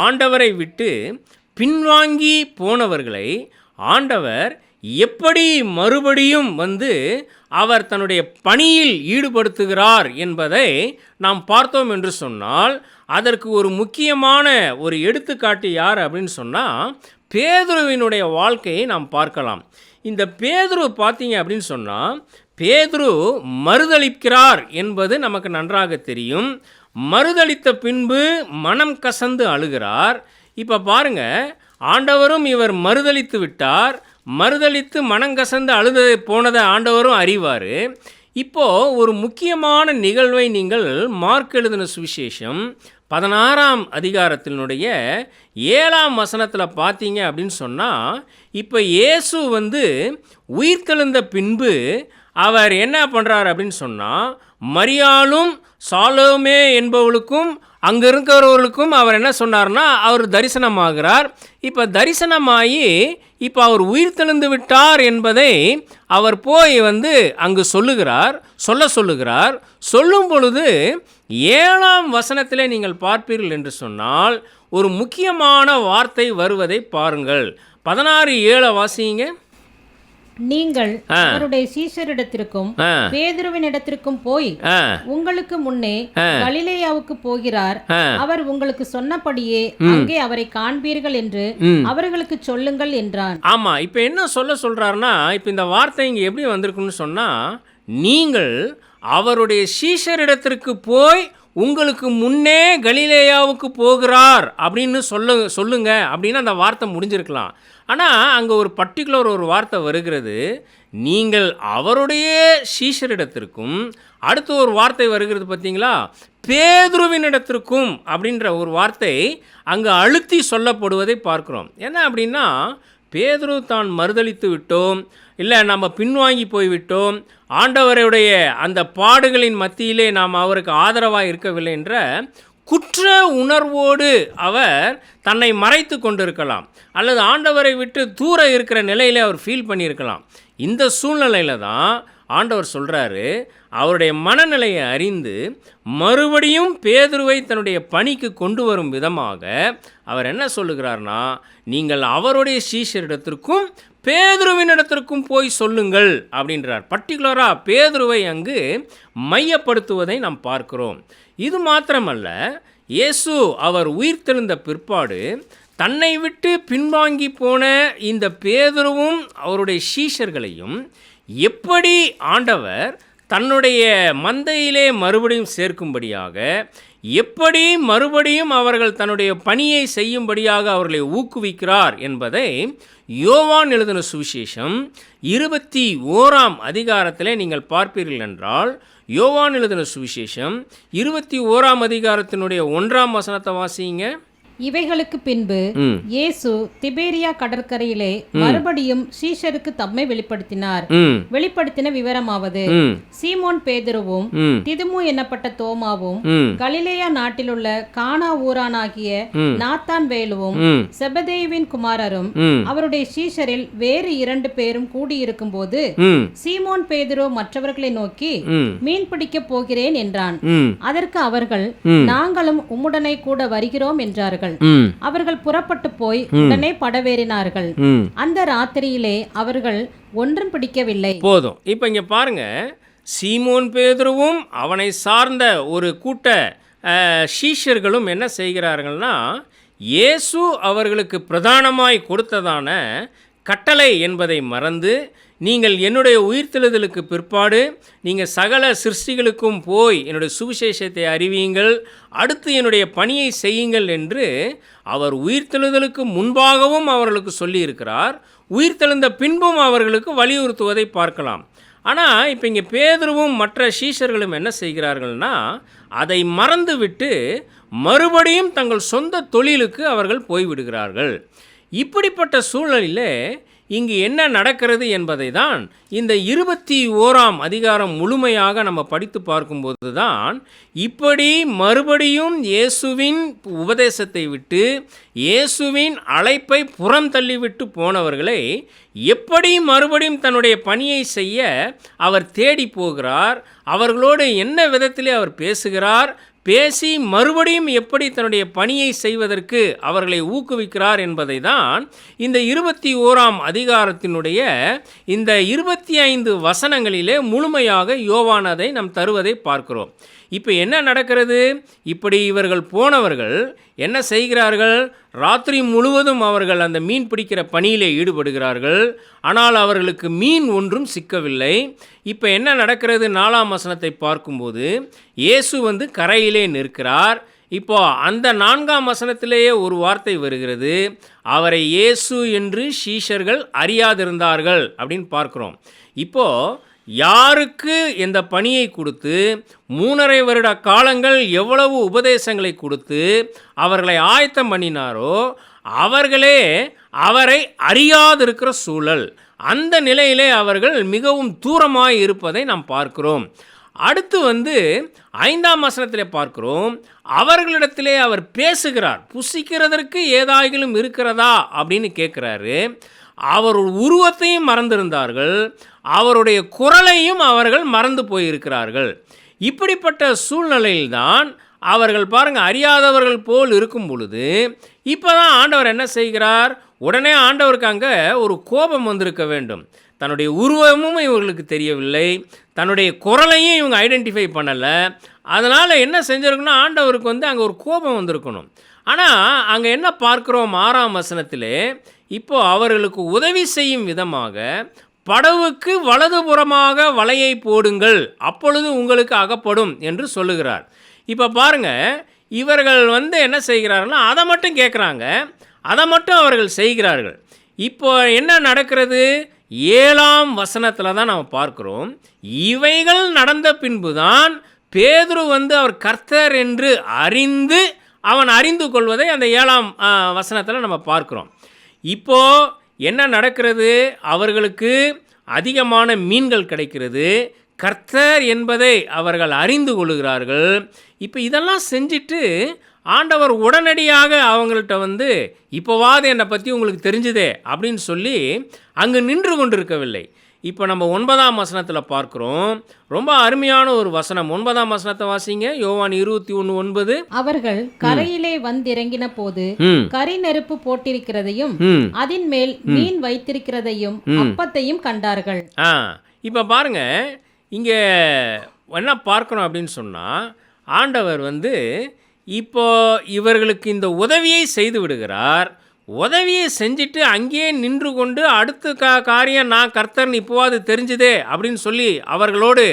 ஆண்டவரை விட்டு பின்வாங்கி போனவர்களை ஆண்டவர் எப்படி மறுபடியும் அவர் தன்னுடைய பணியில் ஈடுபடுத்துகிறார் என்பதை நாம் பார்த்தோம் என்று சொன்னால், அதற்கு ஒரு முக்கியமான ஒரு எடுத்துக்காட்டு யார் அப்படின்னு சொன்னால், பேதுருவினுடைய வாழ்க்கையை நாம் பார்க்கலாம். இந்த பேதுரு பார்த்தீங்க அப்படின்னு சொன்னால், பேதுரு மறுதளிக்கிறார் என்பது நமக்கு நன்றாக தெரியும். மறுதளித்த பின்பு மனம் கசந்து அழுகிறார். இப்போ பாருங்கள், ஆண்டவரும் இவர் மறுதளித்து விட்டார். மறுதளித்து மனங்கசந்து அழுது போனதை ஆண்டவரும் அறிவார். இப்போது ஒரு முக்கியமான நிகழ்வை நீங்கள் மார்க் எழுதின சுவிசேஷம் 16ஆம் அதிகாரத்தினுடைய 7ஆம் வசனத்தில் பார்த்தீங்க அப்படின்னு சொன்னால், இப்போ இயேசு உயிர்த்தெழுந்த பின்பு அவர் என்ன பண்ணுறார் அப்படின்னு சொன்னால், மரியாளும் சாலோமே என்பவளுக்கும் அங்கே இருக்கிறவர்களுக்கும் அவர் என்ன சொன்னார்னா, அவர் தரிசனமாகிறார். இப்போ தரிசனமாகி இப்போ அவர் உயிர்த்தெழுந்து விட்டார் என்பதை அவர் போய் அங்கு சொல்லுகிறார். சொல்லும் பொழுது 7ஆம் வசனத்திலே நீங்கள் பார்ப்பீர்கள் என்று சொன்னால், ஒரு முக்கியமான வார்த்தை வருவதை பாருங்கள். 16:7 வாசிங்க. நீங்கள் அவருடைய சீஷரிடத்திற்கும் பேதுருவினிடத்திற்கும் போய் உங்களுக்கு முன்னே கலிலேயாவுக்கு போகிறார், அவர் உங்களுக்கு சொன்னபடியே அங்கே அவரை காண்பீர்கள் என்று அவர்களுக்கு சொல்லுங்கள் என்றான். ஆமா, இப்ப என்ன சொல்றாருன்னா, இப்ப இந்த வார்த்தை இங்க எப்படி வந்திருக்குன்னு சொன்னா, நீங்கள் அவருடைய சீஷரிடத்திற்கு போய் உங்களுக்கு முன்னே கலிலேயாவுக்கு போகிறார் அப்படின்னு சொல்லுங்க அப்படின்னு அந்த வார்த்தை முடிஞ்சிருக்கலாம். ஆனால் அங்கே ஒரு பர்டிகுலர் ஒரு வார்த்தை வருகிறது, நீங்கள் அவருடைய சீஷரிடத்திற்கும், அடுத்து ஒரு வார்த்தை வருகிறது பார்த்தீங்களா, பேதுருவினிடத்திற்கும் அப்படின்ற ஒரு வார்த்தை அங்கே அழுத்தி சொல்லப்படுவதை பார்க்குறோம். என்ன அப்படின்னா, பேதுரு தான் மறுதளித்து விட்டோம், இல்லை நம்ம பின்வாங்கி போய்விட்டோம், ஆண்டவருடைய அந்த பாடுகளின் மத்தியிலே நாம் அவருக்கு ஆதரவாக இருக்கவில்லை என்ற குற்ற உணர்வோடு அவர் தன்னை மறைத்து கொண்டிருக்கலாம், அல்லது ஆண்டவரை விட்டு தூர இருக்கிற நிலையில் அவர் ஃபீல் பண்ணியிருக்கலாம். இந்த சூழ்நிலையில் தான் ஆண்டவர் சொல்கிறாரு, அவருடைய மனநிலையை அறிந்து மறுபடியும் பேதுருவை தன்னுடைய பணிக்கு கொண்டு வரும் விதமாக அவர் என்ன சொல்லுகிறார்னா, நீங்கள் அவருடைய சீஷரிடத்திற்கும் பேதுருவினிடத்திற்கும் போய் சொல்லுங்கள் அப்படின்றார். பர்டிகுலராக பேதுருவை அங்கு மையப்படுத்துவதை நாம் பார்க்கிறோம். இது மாத்திரமல்ல, இயேசு அவர் உயிர்த்தெழுந்த பிற்பாடு தன்னை விட்டு பின்வாங்கி போன இந்த பேதுருவும் அவருடைய சீஷர்களையும் எப்படி ஆண்டவர் தன்னுடைய மந்தையிலே மறுபடியும் சேர்க்கும்படியாக, எப்படி மறுபடியும் அவர்கள் தன்னுடைய பணியை செய்யும்படியாக அவர்களை ஊக்குவிக்கிறார் என்பதை யோவான் எழுதின சுவிசேஷம் 21ஆம் அதிகாரத்திலே நீங்கள் பார்ப்பீர்கள் என்றால், யோவான் எழுதின சுவிசேஷம் 21ஆம் அதிகாரத்தினுடைய 1ஆம் வசனத்தை வாசிங்க. இவைகளுக்கு பின்பு இயேசு திபேரியா கடற்கரையிலே மறுபடியும் சீஷருக்கு தம்மை வெளிப்படுத்தினார். வெளிப்படுத்தின விவரமாவது, சீமோன் பேதுருவும் திதுமு என்னப்பட்ட தோமாவும் கலிலேயா நாட்டிலுள்ள கானா ஊரானாகிய நாத்தான் வேலுவும் செபதேயுவின் குமாரரும் அவருடைய சீஷரில் வேறு 2 பேரும் கூடியிருக்கும் போது சீமோன் பேதுரு மற்றவர்களை நோக்கி, மீன் பிடிக்க போகிறேன் என்றான். அதற்கு அவர்கள், நாங்களும் உம்முடனே கூட வருகிறோம் என்றார்கள். அவர்கள் புறப்பட்டு போய் உடனே படவேறினார்கள். அந்த ராத்திரியிலே அவர்கள் ஒன்றும் பிடிக்கவில்லை. போதும். இப்ப இங்க பாருங்க, சீமோன் பேதுருவும் அவனை சார்ந்த ஒரு கூட்ட சீஷர்களும் என்ன செய்கிறார்கள்னா, இயேசு அவர்களுக்கு பிரதானமாய் கொடுத்ததான கட்டளை என்பதை மறந்து, நீங்கள் என்னுடைய உயிர்த்தெழுதலுக்கு பிற்பாடு நீங்கள் சகல சிருஷ்டிகளுக்கும் போய் என்னுடைய சுவிசேஷத்தை அறிவியுங்கள், அடுத்து என்னுடைய பணியை செய்யுங்கள் என்று அவர் உயிர்த்தெழுதலுக்கு முன்பாகவும் அவர்களுக்கு சொல்லியிருக்கிறார். உயிர்த்தெழுந்த பின்பும் அவர்களுக்கு வலியுறுத்துவதை பார்க்கலாம். ஆனால் இப்போ இங்கே பேதுருவும் மற்ற சீஷர்களும் என்ன செய்கிறார்கள்னா, அதை மறந்துவிட்டு மறுபடியும் தங்கள் சொந்த தொழிலுக்கு அவர்கள் போய்விடுகிறார்கள். இப்படிப்பட்ட சூழலில் இங்கு என்ன நடக்கிறது என்பதை தான் இந்த 21ஆம் அதிகாரம் முழுமையாக நம்ம படித்து பார்க்கும்போது தான், இப்படி மறுபடியும் இயேசுவின் உபதேசத்தை விட்டு இயேசுவின் அழைப்பை புறம் தள்ளிவிட்டு போனவர்களை எப்படி மறுபடியும் தன்னுடைய பணியை செய்ய அவர் தேடி போகிறார், அவர்களோடு என்ன விதத்திலே அவர் பேசுகிறார், பேசி மறுபடியும் எப்படி தன்னுடைய பணியை செய்வதற்கு அவர்களை ஊக்குவிக்கிறார் என்பதை தான் இந்த 21ஆம் அதிகாரத்தினுடைய இந்த 25 வசனங்களிலே முழுமையாக யோவான் அதை நம் தருவதை பார்க்கிறோம். இப்போ என்ன நடக்கிறது? இப்படி இவர்கள் போனவர்கள் என்ன செய்கிறார்கள்? ராத்திரி முழுவதும் அவர்கள் அந்த மீன் பிடிக்கிற பணியிலே ஈடுபடுகிறார்கள். ஆனால் அவர்களுக்கு மீன் ஒன்றும் சிக்கவில்லை. இப்போ என்ன நடக்கிறது? 4ஆம் வசனத்தை பார்க்கும்போது இயேசு கரையிலே நிற்கிறார். இப்போ அந்த 4ஆம் வசனத்திலேயே ஒரு வார்த்தை வருகிறது, அவரை இயேசு என்று சீஷர்கள் அறியாதிருந்தார்கள் அப்படின்னு பார்க்குறோம். இப்போது யாருக்கு இந்த பணியை கொடுத்து 3½ வருட காலங்கள் எவ்வளவு உபதேசங்களை கொடுத்து அவர்களை ஆயத்தம் பண்ணினாரோ அவர்களே அவரை அறியாதிருக்கிற சூழல், அந்த நிலையிலே அவர்கள் மிகவும் தூரமாய் இருப்பதை நாம் பார்க்கிறோம். அடுத்து 5ஆம் வசனத்திலே பார்க்கிறோம், அவர்களிடத்திலே அவர் பேசுகிறார். புசிக்கிறதற்கு ஏதாயிலும் இருக்கிறதா அப்படின்னு கேட்குறாரு. அவர் உருவத்தையும் மறந்திருந்தார்கள், அவருடைய குரலையும் அவர்கள் மறந்து போயிருக்கிறார்கள். இப்படிப்பட்ட சூழ்நிலையில்தான் அவர்கள் பாருங்கள், அறியாதவர்கள் போல் இருக்கும் பொழுது இப்போ தான் ஆண்டவர் என்ன செய்கிறார்? உடனே ஆண்டவருக்கு அங்கே ஒரு கோபம் வந்திருக்க வேண்டும். தன்னுடைய உருவமும் இவங்களுக்கு தெரியவில்லை, தன்னுடைய குரலையும் இவங்க ஐடென்டிஃபை பண்ணலை. அதனால் என்ன செஞ்சுருக்கணும், ஆண்டவருக்கு வந்து அங்கே ஒரு கோபம் வந்திருக்கணும். ஆனால் அங்கே என்ன பார்க்குறோம் 6ஆம் வசனத்திலே, இப்போது அவர்களுக்கு உதவி செய்யும் விதமாக படவுக்கு வலதுபுறமாக வலையை போடுங்கள், அப்பொழுது உங்களுக்கு அகப்படும் என்று சொல்லுகிறார். இப்போ பாருங்கள், இவர்கள் வந்து என்ன செய்கிறார்கள்னா அதை மட்டும் கேட்குறாங்க, அதை மட்டும் அவர்கள் செய்கிறார்கள். இப்போ என்ன நடக்கிறது, 7ஆம் வசனத்தில் தான் நாம் பார்க்குறோம். இவைகள் நடந்த பின்பு தான் பேதுரு வந்து அவர் கர்த்தர் என்று அவன் அறிந்து கொள்வதை அந்த 7ஆம் வசனத்தில் நம்ம பார்க்குறோம். இப்போது என்ன நடக்கிறது, அவர்களுக்கு அதிகமான மீன்கள் கிடைக்கிறது, கர்த்தர் என்பதை அவர்கள் அறிந்து கொள்கிறார்கள். இப்போ இதெல்லாம் செஞ்சுட்டு ஆண்டவர் உடனடியாக அவங்கள்ட்ட வந்து இப்போவாது என்னை பற்றி உங்களுக்கு தெரிஞ்சுதே அப்படின்னு சொல்லி அங்கு நின்று கொண்டிருக்கவில்லை. இப்போ நம்ம 9ஆம் வசனத்தில் பார்க்குறோம், ரொம்ப அருமையான ஒரு வசனம். 9ஆம் வசனத்தை வாசிங்க, யோவான் 21:9. அவர்கள் கரையிலே வந்திறங்கின போது கரி நெருப்பு போட்டிருக்கிறதையும் அதன் மேல் மீன் வைத்திருக்கிறதையும் அப்பத்தையும் கண்டார்கள். இப்போ பாருங்க, இங்கே என்ன பார்க்கணும் அப்படின்னு சொன்னால், ஆண்டவர் வந்து இப்போ இவர்களுக்கு இந்த உதவியை செய்து விடுகிறார். உதவியை செஞ்சுட்டு அங்கேயே நின்று கொண்டு அடுத்த காரியம் நான் கர்த்தர்னு இப்போவாது தெரிஞ்சுதே அப்படின்னு சொல்லி அவர்களோடு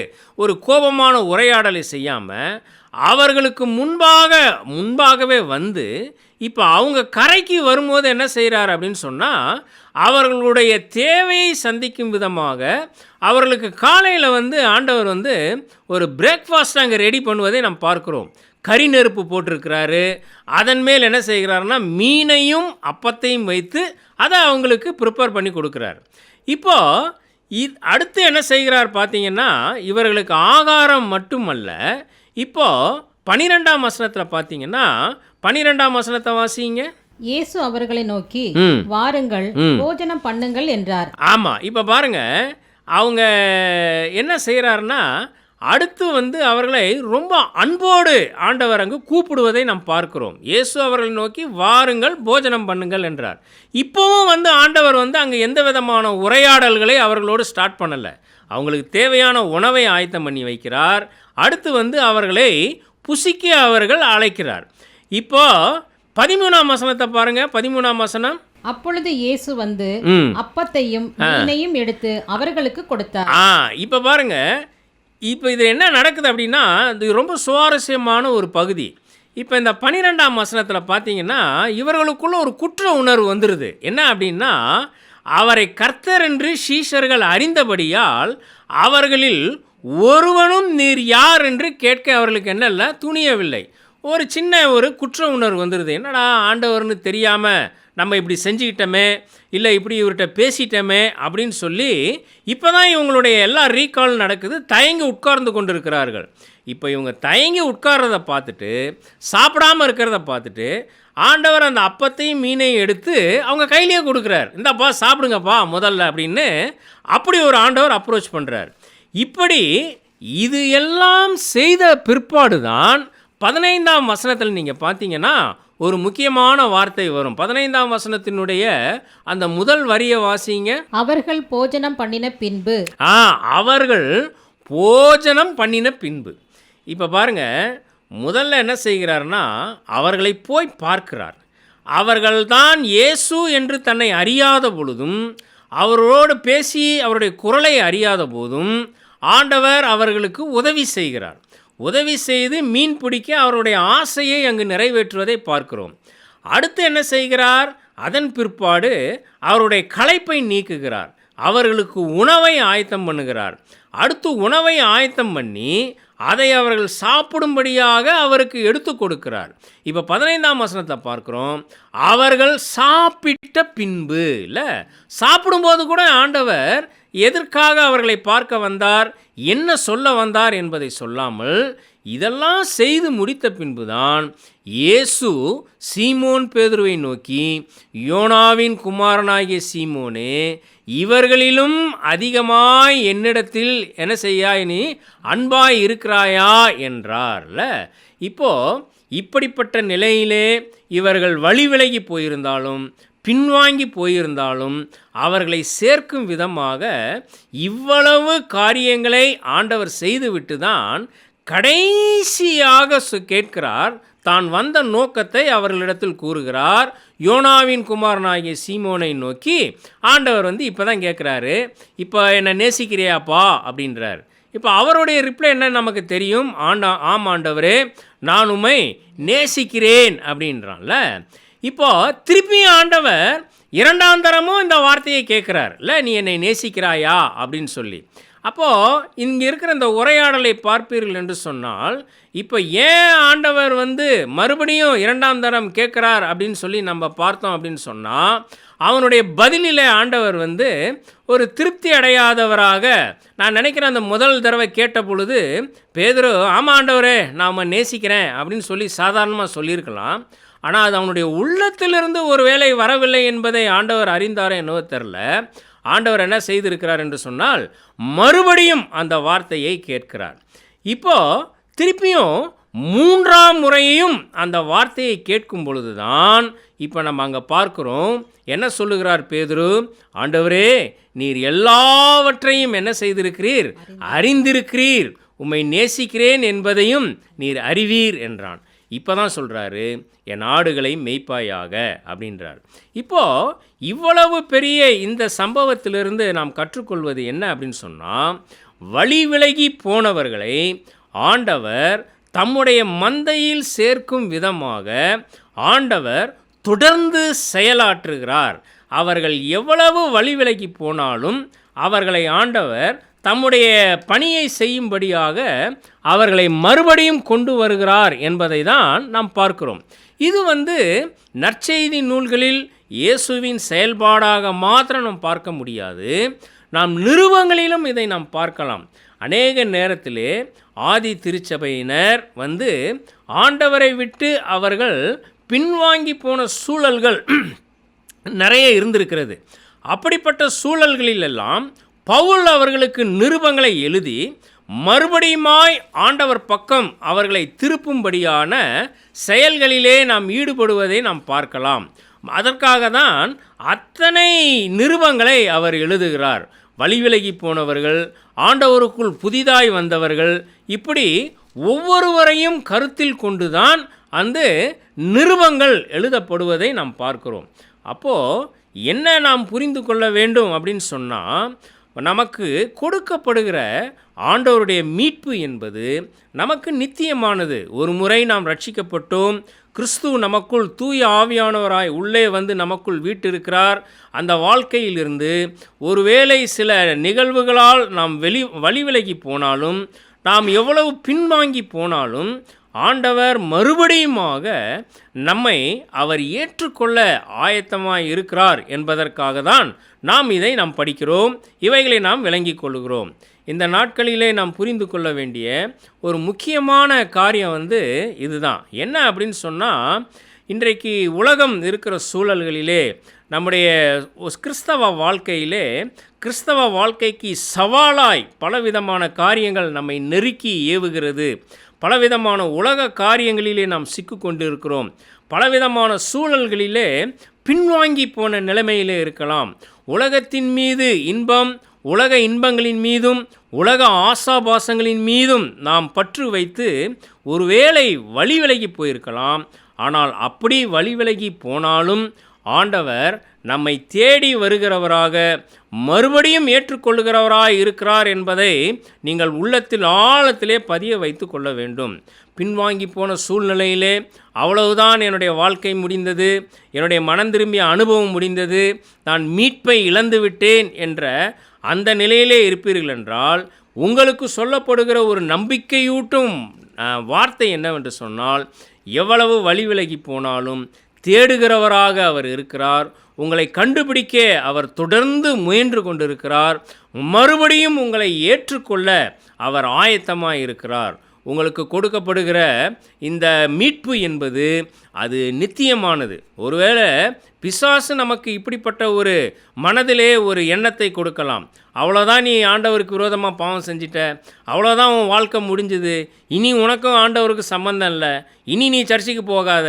ஒரு கோபமான உரையாடலை செய்யாமல் அவர்களுக்கு முன்பாகவே வந்து இப்போ அவங்க கரைக்கு வரும்போது என்ன செய்கிறார் அப்படின்னு சொன்னால், அவர்களுடைய தேவையை சந்திக்கும் விதமாக அவர்களுக்கு காலையில் வந்து ஆண்டவர் வந்து ஒரு பிரேக்ஃபாஸ்ட் அங்கே ரெடி பண்ணுவதை நாம் பார்க்குறோம். கரி நெருப்பு போட்டிருக்கிறாரு, அதன் மேல் என்ன செய்கிறாருன்னா மீனையும் அப்பத்தையும் வைத்து அதை அவங்களுக்கு ப்ரிப்பேர் பண்ணி கொடுக்குறாரு. இப்போது அடுத்து என்ன செய்கிறார் பார்த்தீங்கன்னா, இவர்களுக்கு ஆகாரம் மட்டுமல்ல, இப்போது 12ஆம் வசனத்தில் பார்த்தீங்கன்னா, 12ஆம் வசனத்தை வாசிங்க. இயேசு அவர்களை நோக்கி வாருங்கள் போஜனம் பண்ணுங்கள் என்றார். ஆமாம், இப்போ பாருங்க, அவங்க என்ன செய்கிறாருன்னா, அடுத்து வந்து அவர்களை ரொம்ப அன்போடு ஆண்டவர் அங்கு கூப்பிடுவதை நாம் பார்க்கிறோம். இயேசு அவர்களை நோக்கி வாருங்கள் போஜனம் பண்ணுங்கள் என்றார். இப்போவும் வந்து ஆண்டவர் வந்து அங்கே எந்த விதமான உரையாடல்களை அவர்களோடு ஸ்டார்ட் பண்ணலை. அவங்களுக்கு தேவையான உணவை ஆயத்தம் பண்ணி வைக்கிறார். அடுத்து வந்து அவர்களை புசிக்க அவர்கள் அழைக்கிறார். இப்போ 13ஆம் வசனத்தை பாருங்க. 13ஆம் வசனம். அப்பொழுது இயேசு வந்து அப்பத்தையும் மீனையும் எடுத்து அவர்களுக்கு கொடுத்தார். இப்போ பாருங்க, இப்போ இது என்ன நடக்குது அப்படின்னா, இது ரொம்ப சுவாரஸ்யமான ஒரு பகுதி. இப்போ இந்த 12ஆம் வசனத்தில் பார்த்தீங்கன்னா, இவர்களுக்குள்ள ஒரு குற்ற உணர்வு வந்துடுது. என்ன அப்படின்னா, அவரை கர்த்தர் என்று சீஷர்கள் அறிந்தபடியால் அவர்களில் ஒருவனும் நீர் யார் என்று கேட்க அவர்களுக்கு என்னல்ல துணியவில்லை. ஒரு சின்ன ஒரு குற்ற உணர்வு வந்துடுது. என்னடா ஆண்டவர்னு தெரியாமல் நம்ம இப்படி செஞ்சுக்கிட்டோமே, இல்லை இப்படி இவர்கிட்ட பேசிட்டோமே அப்படின்னு சொல்லி இப்போ தான் இவங்களுடைய எல்லா ரீகால் நடக்குது. தயங்கி உட்கார்ந்து கொண்டு இருக்கிறார்கள். இப்போ இவங்க தயங்கி உட்கார்றத பார்த்துட்டு, சாப்பிடாமல் இருக்கிறத பார்த்துட்டு, ஆண்டவர் அந்த அப்பத்தையும் மீனையும் எடுத்து அவங்க கையிலேயே கொடுக்குறார். இந்தாப்பா சாப்பிடுங்கப்பா முதல்ல அப்படின்னு அப்படி ஒரு ஆண்டவர் அப்ரோச் பண்ணுறார். இப்படி இது எல்லாம் செய்த பிற்பாடு தான் 15ஆம் வசனத்தில் நீங்கள் பார்த்தீங்கன்னா ஒரு முக்கியமான வார்த்தை வரும். 15ஆம் வசனத்தினுடைய அந்த முதல் வரியை வாசிங்க. அவர்கள் போஜனம் பண்ணின பின்பு. அவர்கள் போஜனம் பண்ணின பின்பு. இப்போ பாருங்க, முதல்ல என்ன செய்கிறார்னா, அவர்களை போய் பார்க்கிறார். அவர்கள்தான் இயேசு என்று தன்னை அறியாத பொழுதும், அவரோடு பேசி அவருடைய குரலை அறியாத போதும் ஆண்டவர் அவர்களுக்கு உதவி செய்கிறார். உதவி செய்து மீன் பிடிக்க அவருடைய ஆசையை அங்கு நிறைவேற்றுவதை பார்க்கிறோம். அடுத்து என்ன செய்கிறார்? அதன் பிற்பாடு அவருடைய களைப்பை நீக்குகிறார். அவர்களுக்கு உணவை ஆயத்தம் பண்ணுகிறார். அடுத்து உணவை ஆயத்தம் பண்ணி அதை அவர்கள் சாப்பிடும்படியாக அவருக்கு எடுத்து கொடுக்கிறார். இப்போ 15ஆம் வசனத்தை பார்க்குறோம். அவர்கள் சாப்பிட்ட பின்பு, இல்லை சாப்பிடும்போது கூட ஆண்டவர் எதற்காக அவர்களை பார்க்க வந்தார், என்ன சொல்ல வந்தார் என்பதை சொல்லாமல் இதெல்லாம் செய்து முடித்த பின்புதான் இயேசு சீமோன் பேதுருவை நோக்கி, யோனாவின் குமாரனாகிய சீமோனே, இவர்களிலும் அதிகமாய் என்னிடத்தில் என்ன செய்யாய், நீ அன்பாய் இருக்கிறாயா என்றார்ல. இப்போது இப்படிப்பட்ட நிலையிலே இவர்கள் வழி விலகி போயிருந்தாலும் பின்வாங்கி போயிருந்தாலும் அவர்களை சேர்க்கும் விதமாக இவ்வளவு காரியங்களை ஆண்டவர் செய்துவிட்டு தான் கடைசியாக கேட்கிறார். தான் வந்த நோக்கத்தை அவர்களிடத்தில் கூறுகிறார். யோனாவின் குமாரனாகிய சீமோனை நோக்கி ஆண்டவர் இப்போ தான் கேட்குறாரு, இப்போ என்னை நேசிக்கிறியாப்பா அப்படின்றார். இப்போ அவருடைய ரிப்ளை என்ன நமக்கு தெரியும். ஆம் ஆண்டவரே, நான் உம்மை நேசிக்கிறேன் அப்படின்றான்ல. இப்போ திருப்பி ஆண்டவர் இரண்டாம் தரமும் இந்த வார்த்தையை கேட்குறார், இல்லை நீ என்னை நேசிக்கிறாயா அப்படின்னு சொல்லி. அப்போது இங்கே இருக்கிற இந்த உரையாடலை பார்ப்பீர்கள் என்று சொன்னால், இப்போ ஏன் ஆண்டவர் மறுபடியும் இரண்டாம் தரம் கேட்குறார் அப்படின்னு சொல்லி நம்ம பார்த்தோம் அப்படின்னு சொன்னால், அவனுடைய பதிலில் ஆண்டவர் ஒரு திருப்தி அடையாதவராக, நான் நினைக்கிறேன் அந்த முதல் தடவை கேட்ட பொழுது பேதுரு ஆமாம் ஆண்டவரே நான் நேசிக்கிறேன் அப்படின்னு சொல்லி சாதாரணமாக சொல்லியிருக்கலாம். ஆனால் அது அவனுடைய உள்ளத்திலிருந்து ஒரு வேளை வரவில்லை என்பதை ஆண்டவர் அறிந்தாரோ என்னவோ தெரில. ஆண்டவர் என்ன செய்திருக்கிறார் என்று சொன்னால், மறுபடியும் அந்த வார்த்தையை கேட்கிறார். இப்போ திருப்பியும் மூன்றாம் முறையையும் அந்த வார்த்தையை கேட்கும் பொழுது தான் இப்போ நம்ம அங்கே பார்க்குறோம். என்ன சொல்லுகிறார் பேதுரு? ஆண்டவரே, நீர் எல்லாவற்றையும் என்ன செய்திருக்கிறீர்? அறிந்திருக்கிறீர். உம்மை நேசிக்கிறேன் என்பதையும் நீர் அறிவீர் என்றான். இப்போ தான் சொல்கிறாரு, என் ஆடுகளை மேய்ப்பாயாக அப்படின்றார். இப்போது இவ்வளவு பெரிய இந்த சம்பவத்திலிருந்து நாம் கற்றுக்கொள்வது என்ன அப்படின்னு சொன்னால், வழி விலகி போனவர்களை ஆண்டவர் தம்முடைய மந்தையில் சேர்க்கும் விதமாக ஆண்டவர் தொடர்ந்து செயலாற்றுகிறார். அவர்கள் எவ்வளவு வழி விலகி போனாலும் அவர்களை ஆண்டவர் தம்முடைய பணியை செய்யும்படியாக அவர்களை மறுபடியும் கொண்டு வருகிறார் என்பதை தான் நாம் பார்க்கிறோம். இது நற்செய்தி நூல்களில் இயேசுவின் செயல்பாடாக மாத்திரம் நாம் பார்க்க முடியாது. நாம் நிருபங்களிலும் இதை நாம் பார்க்கலாம். அநேக நேரத்திலே ஆதி திருச்சபையினர் ஆண்டவரை விட்டு அவர்கள் பின்வாங்கி போன சூழல்கள் நிறைய இருந்திருக்கிறது. அப்படிப்பட்ட சூழல்களிலெல்லாம் பவுல் அவர்களுக்கு நிருபங்களை எழுதி மறுபடியுமாய் ஆண்டவர் பக்கம் அவர்களை திருப்பும்படியான செயல்களிலே நாம் ஈடுபடுவதை நாம் பார்க்கலாம். அதற்காக தான் அத்தனை நிருபங்களை அவர் எழுதுகிறார். வழி விலகி போனவர்கள், ஆண்டவருக்குள் புதிதாய் வந்தவர்கள், இப்படி ஒவ்வொருவரையும் கருத்தில் கொண்டுதான் அந்த நிருபங்கள் எழுதப்படுவதை நாம் பார்க்கிறோம். அப்போது என்ன நாம் புரிந்து கொள்ள வேண்டும் அப்படின்னு சொன்னால், நமக்கு கொடுக்கப்படுகிற ஆண்டவருடைய மீட்பு என்பது நமக்கு நித்தியமானது. ஒரு முறை நாம் ரட்சிக்கப்பட்டோம், கிறிஸ்து நமக்குள் தூய ஆவியானவராய் உள்ளே நமக்குள் வீட்டிருக்கிறார். அந்த வாழ்க்கையிலிருந்து ஒருவேளை சில நிகழ்வுகளால் நாம் வழி விலகி போனாலும், நாம் எவ்வளவு பின்வாங்கி போனாலும் ஆண்டவர் மறுபடியுமாக நம்மை அவர் ஏற்றுக்கொள்ள ஆயத்தமாய் இருக்கிறார் என்பதற்காக தான் நாம் இதை படிக்கிறோம். இவைகளை நாம் விளங்கிக் கொள்கிறோம். இந்த நாட்களிலே நாம் புரிந்து கொள்ள வேண்டிய ஒரு முக்கியமான காரியம் இதுதான். என்ன அப்படின்னு சொன்னால், இன்றைக்கு உலகம் இருக்கிற சூழல்களிலே நம்முடைய கிறிஸ்தவ வாழ்க்கையிலே கிறிஸ்தவ வாழ்க்கைக்கு சவாலாய் பலவிதமான காரியங்கள் நம்மை நெருக்கி ஏவுகிறது. பலவிதமான உலக காரியங்களிலே நாம் சிக்கு கொண்டு இருக்கிறோம். பலவிதமான சூழல்களிலே பின்வாங்கி போன நிலைமையிலே இருக்கலாம். உலகத்தின் மீது இன்பம், உலக இன்பங்களின் மீதும் உலக ஆசாபாசங்களின் மீதும் நாம் பற்று வைத்து ஒருவேளை வழி விலகி போயிருக்கலாம். ஆனால் அப்படி வழி விலகி போனாலும் ஆண்டவர் நம்மை தேடி வருகிறவராக, மறுபடியும் ஏற்றுக்கொள்ளுகிறவராக இருக்கிறார் என்பதை நீங்கள் உள்ளத்தில் ஆழத்திலே பதிய வைத்து கொள்ள வேண்டும். பின்வாங்கி போன சூழ்நிலையிலே அவ்வளவுதான் என்னுடைய வாழ்க்கை முடிந்தது, என்னுடைய மனம் திரும்பிய அனுபவம் முடிந்தது, நான் மீட்பை இழந்து விட்டேன் என்ற அந்த நிலையிலே இருப்பீர்கள் என்றால், உங்களுக்கு சொல்லப்படுகிற ஒரு நம்பிக்கையூட்டும் வார்த்தை என்னவென்று சொன்னால், எவ்வளவு வழி விலகி போனாலும் தேடுகிறவராக அவர் இருக்கிறார். உங்களை கண்டுபிடிக்க அவர் தொடர்ந்து முயன்று கொண்டிருக்கிறார். மறுபடியும் உங்களை ஏற்றுக்கொள்ள அவர் ஆயத்தமாக இருக்கிறார். உங்களுக்கு கொடுக்கப்படுகிற இந்த மீட்பு என்பது அது நித்தியமானது. ஒருவேளை பிசாசு நமக்கு இப்படிப்பட்ட ஒரு மனதிலே ஒரு எண்ணத்தை கொடுக்கலாம். அவ்வளோதான், நீ ஆண்டவருக்கு விரோதமாக பாவம் செஞ்சிட்ட, அவ்வளோதான் உன் வாழ்க்கை முடிஞ்சுது, இனி உனக்கும் ஆண்டவருக்கு சம்பந்தம் இல்லை, இனி நீ சர்ச்சுக்கு போகாத,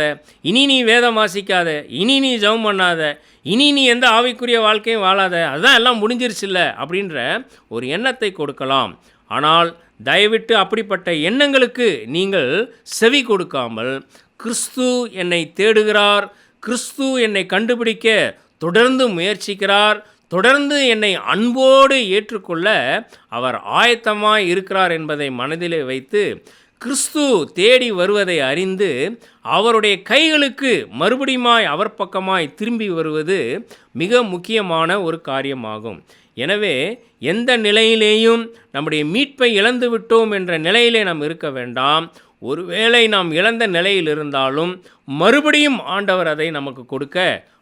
இனி நீ வேதம் வாசிக்காத, இனி நீ ஜெபம் பண்ணாத, இனி நீ எந்த ஆவிக்குரிய வாழ்க்கையும் வாழாத, அதுதான் எல்லாம் முடிஞ்சிருச்சுல்ல அப்படின்ற ஒரு எண்ணத்தை கொடுக்கலாம். ஆனால் தயவிட்டு அப்படிப்பட்ட எண்ணங்களுக்கு நீங்கள் செவி கொடுக்காமல், கிறிஸ்து என்னை தேடுகிறார், கிறிஸ்து என்னை கண்டுபிடிக்க தொடர்ந்து முயற்சிக்கிறார், தொடர்ந்து என்னை அன்போடு ஏற்றுக்கொள்ள அவர் ஆயத்தமாய் இருக்கிறார் என்பதை மனதிலே வைத்து, கிறிஸ்து தேடி வருவதை அறிந்து அவருடைய கைகளுக்கு மறுபடியுமாய் அவர் பக்கமாய் திரும்பி வருவது மிக முக்கியமான ஒரு காரியமாகும். எனவே எந்த நிலையிலேயும் நம்முடைய மீட்பை இழந்து விட்டோம் என்ற நிலையிலே நாம் இருக்க வேண்டாம். ஒருவேளை நாம் இழந்த நிலையில் இருந்தாலும் மறுபடியும் ஆண்டவர் அதை நமக்கு கொடுக்க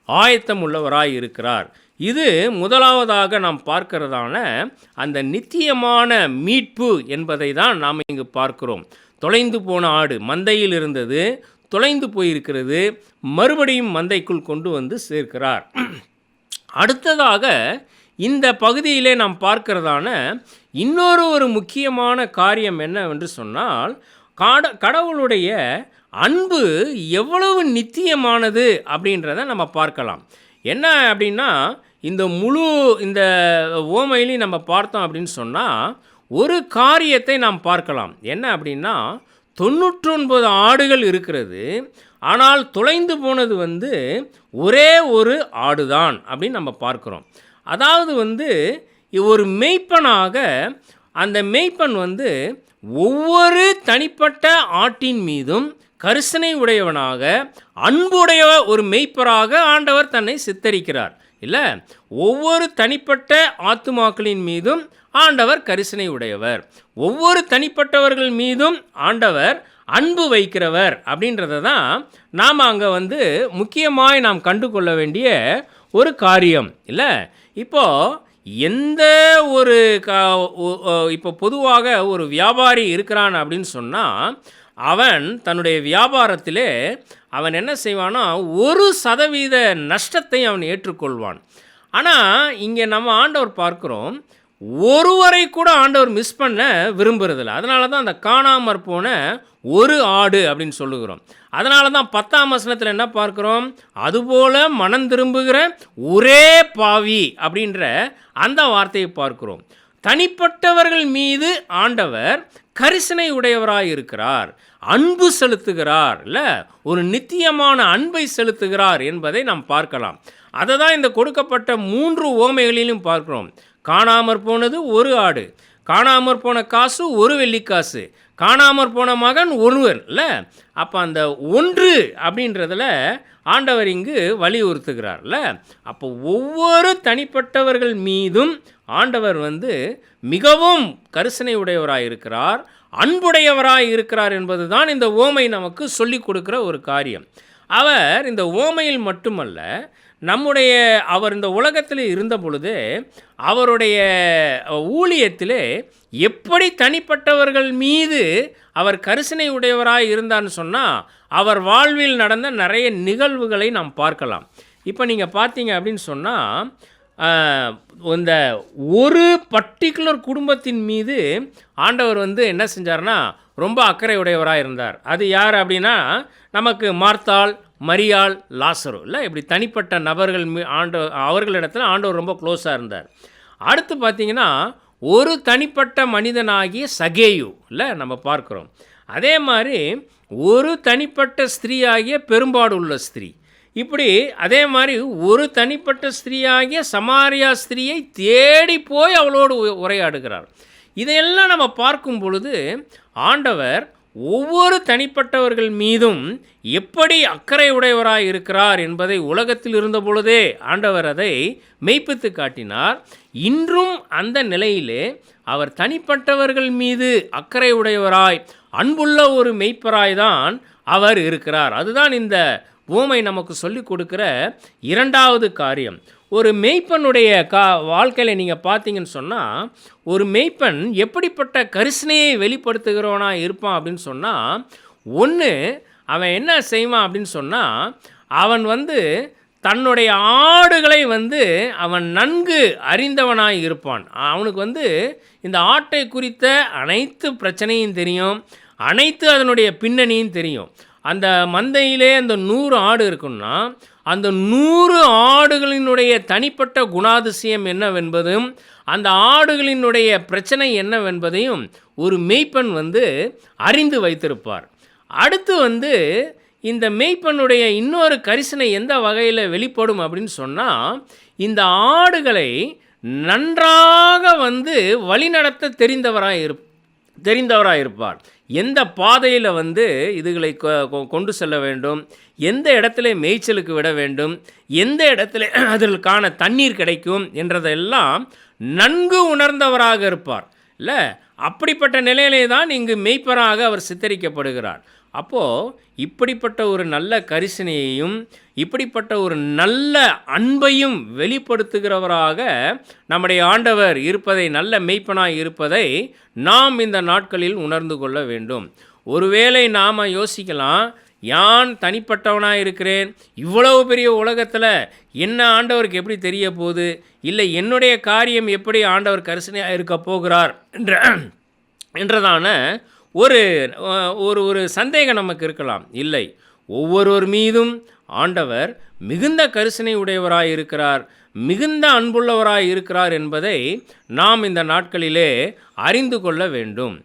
ஆயத்தம் உள்ளவராய் இருக்கிறார். இது முதலாவதாக நாம் பார்க்கிறதான அந்த நித்தியமான மீட்பு என்பதை தான் நாம் இங்கு பார்க்கிறோம். தொலைந்து போன ஆடு மந்தையில் இருந்தது, தொலைந்து போயிருக்கிறது, மறுபடியும் மந்தைக்குள் கொண்டு வந்து சேர்க்கிறார். அடுத்ததாக இந்த பகுதியிலே நாம் பார்க்கிறதான இன்னொரு முக்கியமான காரியம் என்னவென்று சொன்னால், கடவுளுடைய அன்பு எவ்வளவு நித்தியமானது அப்படின்றத நம்ம பார்க்கலாம். என்ன அப்படின்னா, இந்த ஓமையிலையும் நம்ம பார்த்தோம் அப்படின்னு சொன்னால் ஒரு காரியத்தை நாம் பார்க்கலாம். என்ன அப்படின்னா, 99 ஆடுகள் இருக்கிறது, ஆனால் தொலைந்து போனது ஒரே ஒரு ஆடுதான் அப்படின்னு நம்ம பார்க்குறோம். அதாவது ஒரு மெய்ப்பனாக அந்த மெய்ப்பன் ஒவ்வொரு தனிப்பட்ட ஆட்டின் மீதும் கரிசனை உடையவனாக, அன்புடைய ஒரு மெய்ப்பராக ஆண்டவர் தன்னை சித்தரிக்கிறார். இல்லை, ஒவ்வொரு தனிப்பட்ட ஆத்துமாக்களின் மீதும் ஆண்டவர் கரிசனை உடையவர், ஒவ்வொரு தனிப்பட்டவர்கள் மீதும் ஆண்டவர் அன்பு வைக்கிறவர் அப்படின்றத தான் நாம் அங்கே முக்கியமாய் நாம் கண்டு கொள்ள வேண்டிய ஒரு காரியம். இல்லை, இப்போது எந்த ஒரு இப்போ பொதுவாக ஒரு வியாபாரி இருக்கிறான் அப்படின்னு சொன்னால், அவன் தன்னுடைய வியாபாரத்திலே அவன் என்ன செய்வானா, 1% நஷ்டத்தை அவன் ஏற்றுக்கொள்வான். ஆனால் இங்கே நம்ம ஆண்டவர் பார்க்குறோம், ஒருவரை கூட ஆண்டவர் மிஸ் பண்ண விரும்புறதில்ல. அதனால தான் அந்த காணாமற் போன ஒரு ஆடு அப்படின்னு சொல்லுகிறோம். அதனால தான் 10ஆம் வசனத்தில் என்ன பார்க்குறோம், அதுபோல மனம் திரும்புகிற ஒரே பாவி அப்படின்ற அந்த வார்த்தையை பார்க்குறோம். தனிப்பட்டவர்கள் மீது ஆண்டவர் கரிசனை உடையவராய் இருக்கிறார், அன்பு செலுத்துகிறார், இல்லை ஒரு நித்தியமான அன்பை செலுத்துகிறார் என்பதை நாம் பார்க்கலாம். அதை தான் இந்த கொடுக்கப்பட்ட 3 ஓமைகளிலும் பார்க்கிறோம். காணாமற் போனது ஒரு ஆடு, காணாமற் போன காசு ஒரு வெள்ளிக்காசு, காணாமற் போன மகன் ஒருவன். இல்லை, அப்போ அந்த ஒன்று அப்படின்றதில் ஆண்டவர் இங்கு வலியுறுத்துகிறார்ல. அப்போ ஒவ்வொரு தனிப்பட்டவர்கள் மீதும் ஆண்டவர் மிகவும் கரிசனை உடையவராய் இருக்கிறார், அன்புடையவராய் இருக்கிறார் என்பது தான் இந்த ஓமை நமக்கு சொல்லிக் கொடுக்குற ஒரு காரியம். அவர் இந்த ஓமையில் மட்டுமல்ல, அவர் இந்த உலகத்தில் இருந்த பொழுது அவருடைய ஊழியத்திலே எப்படி தனிப்பட்டவர்கள் மீது அவர் கரிசனை உடையவராய் இருந்தான்னு சொன்னால், அவர் வாழ்வில் நடந்த நிறைய நிகழ்வுகளை நாம் பார்க்கலாம். இப்போ நீங்கள் பார்த்தீங்க அப்படின்னு சொன்னால், இந்த ஒரு பர்டிகுலர் குடும்பத்தின் மீது ஆண்டவர் என்ன செஞ்சார்னா ரொம்ப அக்கறை உடையவராக இருந்தார். அது யார் அப்படின்னா, நமக்கு மார்த்தாள், மரியாள், லாசரு. இல்லை, இப்படி தனிப்பட்ட நபர்கள் அவர்களிடத்தில் ஆண்டவர் ரொம்ப க்ளோஸாக இருந்தார். அடுத்து பார்த்தீங்கன்னா, ஒரு தனிப்பட்ட மனிதனாகிய சகேயு, இல்லை நம்ம பார்க்குறோம். அதே மாதிரி ஒரு தனிப்பட்ட ஸ்திரீயாகிய பெரும்பாடு உள்ள ஸ்திரீ, இப்படி அதே மாதிரி ஒரு தனிப்பட்ட ஸ்திரீயாகிய சமாரியா ஸ்திரீயை தேடி போய் அவளோடு உரையாடுகிறார். இதையெல்லாம் நம்ம பார்க்கும் பொழுது ஆண்டவர் ஒவ்வொரு தனிப்பட்டவர்கள் மீதும் எப்படி அக்கறை உடையவராய் இருக்கிறார் என்பதை உலகத்தில் இருந்த பொழுதே ஆண்டவர் அதை மெய்ப்பித்து காட்டினார். இன்றும் அந்த நிலையிலே அவர் தனிப்பட்டவர்கள் மீது அக்கறை உடையவராய், அன்புள்ள ஒரு மெய்ப்பராய் தான் அவர் இருக்கிறார். அதுதான் இந்த உவமை நமக்கு சொல்லிக் கொடுக்குற இரண்டாவது காரியம். ஒரு மேய்ப்பனுடைய வாழ்க்கையில் நீங்கள் பார்த்தீங்கன்னு சொன்னால், ஒரு மேய்ப்பன் எப்படிப்பட்ட கரிசனையை வெளிப்படுத்துகிறவனா இருப்பான் அப்படின்னு சொன்னால், ஒன்று அவன் என்ன செய்வான் அப்படின்னு சொன்னால், அவன் தன்னுடைய ஆடுகளை அவன் நன்கு அறிந்தவனாய் இருப்பான். அவனுக்கு இந்த ஆட்டை குறித்த அனைத்து பிரச்சனையும் தெரியும், அனைத்து அதனுடைய பின்னணியும் தெரியும். அந்த மந்தையிலே அந்த 100 ஆடு இருக்குன்னா, அந்த 100 ஆடுகளினுடைய தனிப்பட்ட குணாதிசயம் என்னவென்பதும், அந்த ஆடுகளினுடைய பிரச்சனை என்னவென்பதையும் ஒரு மேய்ப்பன் அறிந்து வைத்திருப்பார். அடுத்து இந்த மேய்ப்பனுடைய இன்னொரு கரிசனை எந்த வகையில் வெளிப்படும் அப்படின்னு சொன்னால், இந்த ஆடுகளை நன்றாக வழிநடத்த தெரிந்தவராக இருப்பார். எந்த பாதையில் இதுகளை கொண்டு செல்ல வேண்டும், எந்த இடத்துல மேய்ச்சலுக்கு விட வேண்டும், எந்த இடத்துல அதற்கான தண்ணீர் கிடைக்கும் என்றதெல்லாம் நன்கு உணர்ந்தவராக இருப்பார். இல்லை, அப்படிப்பட்ட நிலையிலே தான் இங்கு மேய்ப்பராக அவர் சித்தரிக்கப்படுகிறார். அப்போது இப்படிப்பட்ட ஒரு நல்ல கரிசனையையும் இப்படிப்பட்ட ஒரு நல்ல அன்பையும் வெளிப்படுத்துகிறவராக நம்முடைய ஆண்டவர் இருப்பதை, நல்ல மேய்ப்பனாய் இருப்பதை நாம் இந்த நாட்களில் உணர்ந்து கொள்ள வேண்டும். ஒருவேளை நாம் யோசிக்கலாம், யான் தனிப்பட்டவனாக இருக்கிறேன், இவ்வளவு பெரிய உலகத்தில் என்ன ஆண்டவருக்கு எப்படி தெரிய போகுது, இல்லை என்னுடைய காரியம் எப்படி ஆண்டவர் கரிசனையாக இருக்க போகிறார் என்றதான ஒரு ஒரு சந்தேகம் நமக்கு இருக்கலாம். இல்லை, ஒவ்வொருவர் மீதும் ஆண்டவர் மிகுந்த கரிசனை உடையவராய் இருக்கிறார், மிகுந்த அன்புள்ளவராய் இருக்கிறார் என்பதை நாம் இந்த நாட்களிலே அறிந்து கொள்ள வேண்டும்.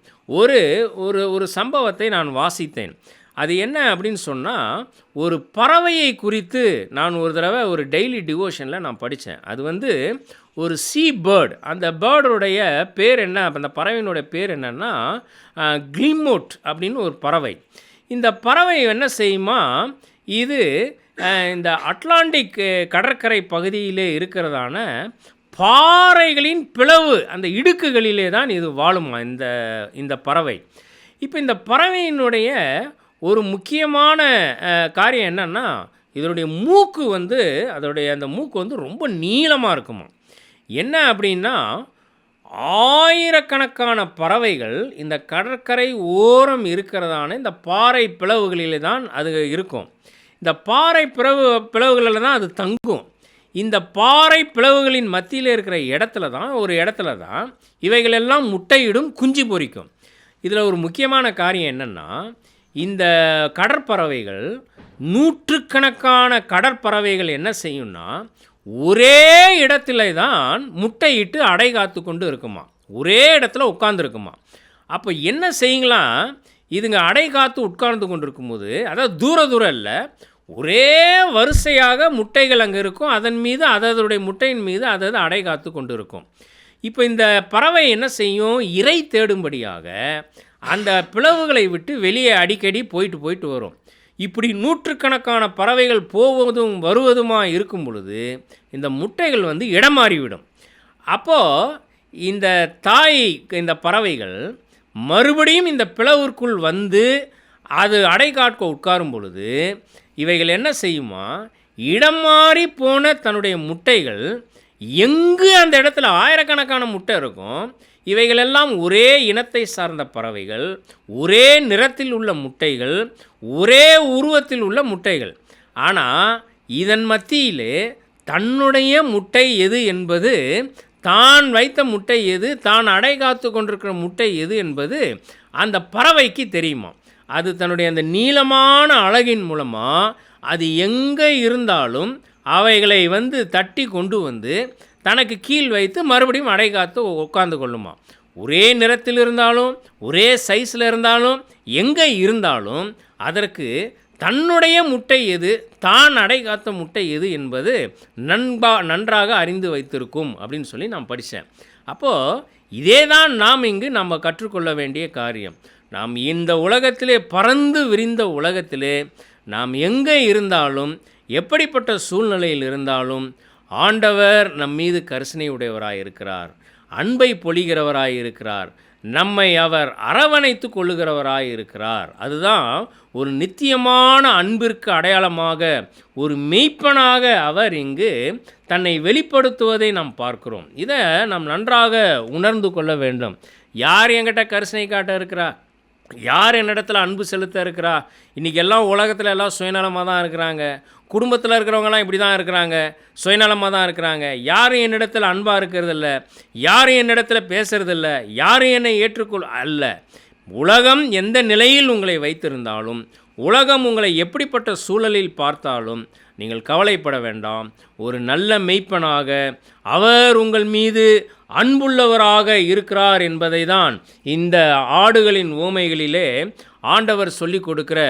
ஒரு சம்பவத்தை நான் வாசித்தேன். அது என்ன அப்படின்னு சொன்னால், ஒரு பறவையை குறித்து நான் ஒரு தடவை ஒரு டெய்லி டிவோஷனில் நான் படித்தேன். அது ஒரு சீ பேர்டு. அந்த பேர்டுடைய பேர் என்ன, அந்த பறவையினுடைய பேர் என்னன்னா கிளிமோட் அப்படின்னு ஒரு பறவை. இந்த பறவை என்ன செய்யுமா, இது இந்த அட்லாண்டிக் கடற்கரை பகுதியிலே இருக்கிறதான பாறைகளின் பிளவு, அந்த இடுக்குகளிலே தான் இது வாழுமா இந்த பறவை. இப்போ இந்த பறவையினுடைய ஒரு முக்கியமான காரியம் என்னன்னா, இதனுடைய மூக்கு அதோடைய அந்த மூக்கு ரொம்ப நீளமாக இருக்குமா. என்ன அப்படின்னா, ஆயிரக்கணக்கான பறவைகள் இந்த கடற்கரை ஓரம் இருக்கிறதான இந்த பாறை பிளவுகளிலே தான் அது இருக்கும். இந்த பாறை பிளவுகளில் தான் அது தங்கும். இந்த பாறை பிளவுகளின் மத்தியில் இருக்கிற ஒரு இடத்துல தான் இவைகளெல்லாம் முட்டையிடும், குஞ்சு பொரிக்கும். இதில் ஒரு முக்கியமான காரியம் என்னென்னா, இந்த கடற்பறவைகள், நூற்றுக்கணக்கான கடற்பறவைகள் என்ன செய்யும்னா, ஒரே இடத்துல தான் முட்டையிட்டு அடை காத்து கொண்டு இருக்குமா, ஒரே இடத்துல உட்கார்ந்துருக்குமா. அப்போ என்ன செய்யுங்களாம், இதுங்க அடை காத்து உட்கார்ந்து கொண்டு இருக்கும்போது, அதாவது தூரம் இல்லை, ஒரே வரிசையாக முட்டைகள் அங்கே இருக்கும், அதன் மீது அதனுடைய முட்டையின் மீது அதாவது அடை காத்து கொண்டு இருக்கும். இப்போ இந்த பறவை என்ன செய்யும், இரை தேடும்படியாக அந்த பிளவுகளை விட்டு வெளியே அடிக்கடி போயிட்டு வரும். இப்படி நூற்றுக்கணக்கான பறவைகள் போவதும் வருவதுமா இருக்கும் பொழுது இந்த முட்டைகள் இடம் மாறிவிடும். அப்போது இந்த பறவைகள் மறுபடியும் இந்த பிளவிற்குள் அது அடை காக்க உட்காரும் பொழுது இவைகள் என்ன செய்யுமா, இடம் மாறி போன தன்னுடைய முட்டைகள், எங்கு அந்த இடத்துல ஆயிரக்கணக்கான முட்டை இருக்கும், இவைகளெல்லாம் ஒரே இனத்தை சார்ந்த பறவைகள், ஒரே நிறத்தில் உள்ள முட்டைகள், ஒரே உருவத்தில் உள்ள முட்டைகள். ஆனால் இதன் மத்தியிலே தன்னுடைய முட்டை எது என்பது, தான் வைத்த முட்டை எது, தான் அடை காத்து கொண்டிருக்கிற முட்டை எது என்பது அந்த பறவைக்கு தெரியுமா. அது தன்னுடைய அந்த நீளமான அழகின் மூலமாக அது எங்கே இருந்தாலும் அவைகளை தட்டி கொண்டு தனக்கு கீழ் வைத்து மறுபடியும் அடை காத்து உட்கார்ந்து கொள்ளுமா. ஒரே நிறத்தில் இருந்தாலும், ஒரே சைஸில் இருந்தாலும், எங்கே இருந்தாலும் அதற்கு தன்னுடைய முட்டை எது, தான் அடை காத்த முட்டை எது என்பது நன்றாக அறிந்து வைத்திருக்கும் அப்படின்னு சொல்லி நான் படித்தேன். அப்போது இதே தான் நம்ம கற்றுக்கொள்ள வேண்டிய காரியம். நாம் இந்த உலகத்திலே, பறந்து விரிந்த உலகத்திலே நாம் எங்கே இருந்தாலும், எப்படிப்பட்ட சூழ்நிலையில் இருந்தாலும் ஆண்டவர் நம் மீது கரிசனை உடையவராய் இருக்கிறார், அன்பை பொழிகிறவராய் இருக்கிறார், நம்மை அவர் அரவணைத்து கொள்ளுகிறவராய் இருக்கிறார். அதுதான் ஒரு நித்தியமான அன்பிற்கு அடையாளமாக ஒரு மெய்ப்பனாக அவர் இங்கு தன்னை வெளிப்படுத்துவதை நாம் பார்க்கிறோம். இதை நாம் நன்றாக உணர்ந்து கொள்ள வேண்டும். யார் என்கிட்ட கரிசனை காட்ட இருக்கிறா, யார் என்னிடத்துல அன்பு செலுத்த இருக்கிறா? இன்றைக்கி எல்லாம் உலகத்தில் எல்லாம் சுயநலமாக தான் இருக்கிறாங்க. குடும்பத்தில் இருக்கிறவங்கலாம் இப்படி தான் இருக்கிறாங்க, சுயநலமாக தான் இருக்கிறாங்க. யாரும் என்னிடத்தில் அன்பாக இருக்கிறதில்ல, யாரும் என்னிடத்தில் பேசுறதில்ல, யாரும் என்னை ஏற்றுக்கொள் அல்ல. உலகம் எந்த நிலையில் உங்களை வைத்திருந்தாலும், உலகம் உங்களை எப்படிப்பட்ட சூழலில் பார்த்தாலும் நீங்கள் கவலைப்பட வேண்டாம். ஒரு நல்ல மெய்ப்பனாக அவர் உங்கள் மீது அன்புள்ளவராக இருக்கிறார் என்பதை தான் இந்த ஆடுகளின் உவமைகளிலே ஆண்டவர் சொல்லிக் கொடுக்கிற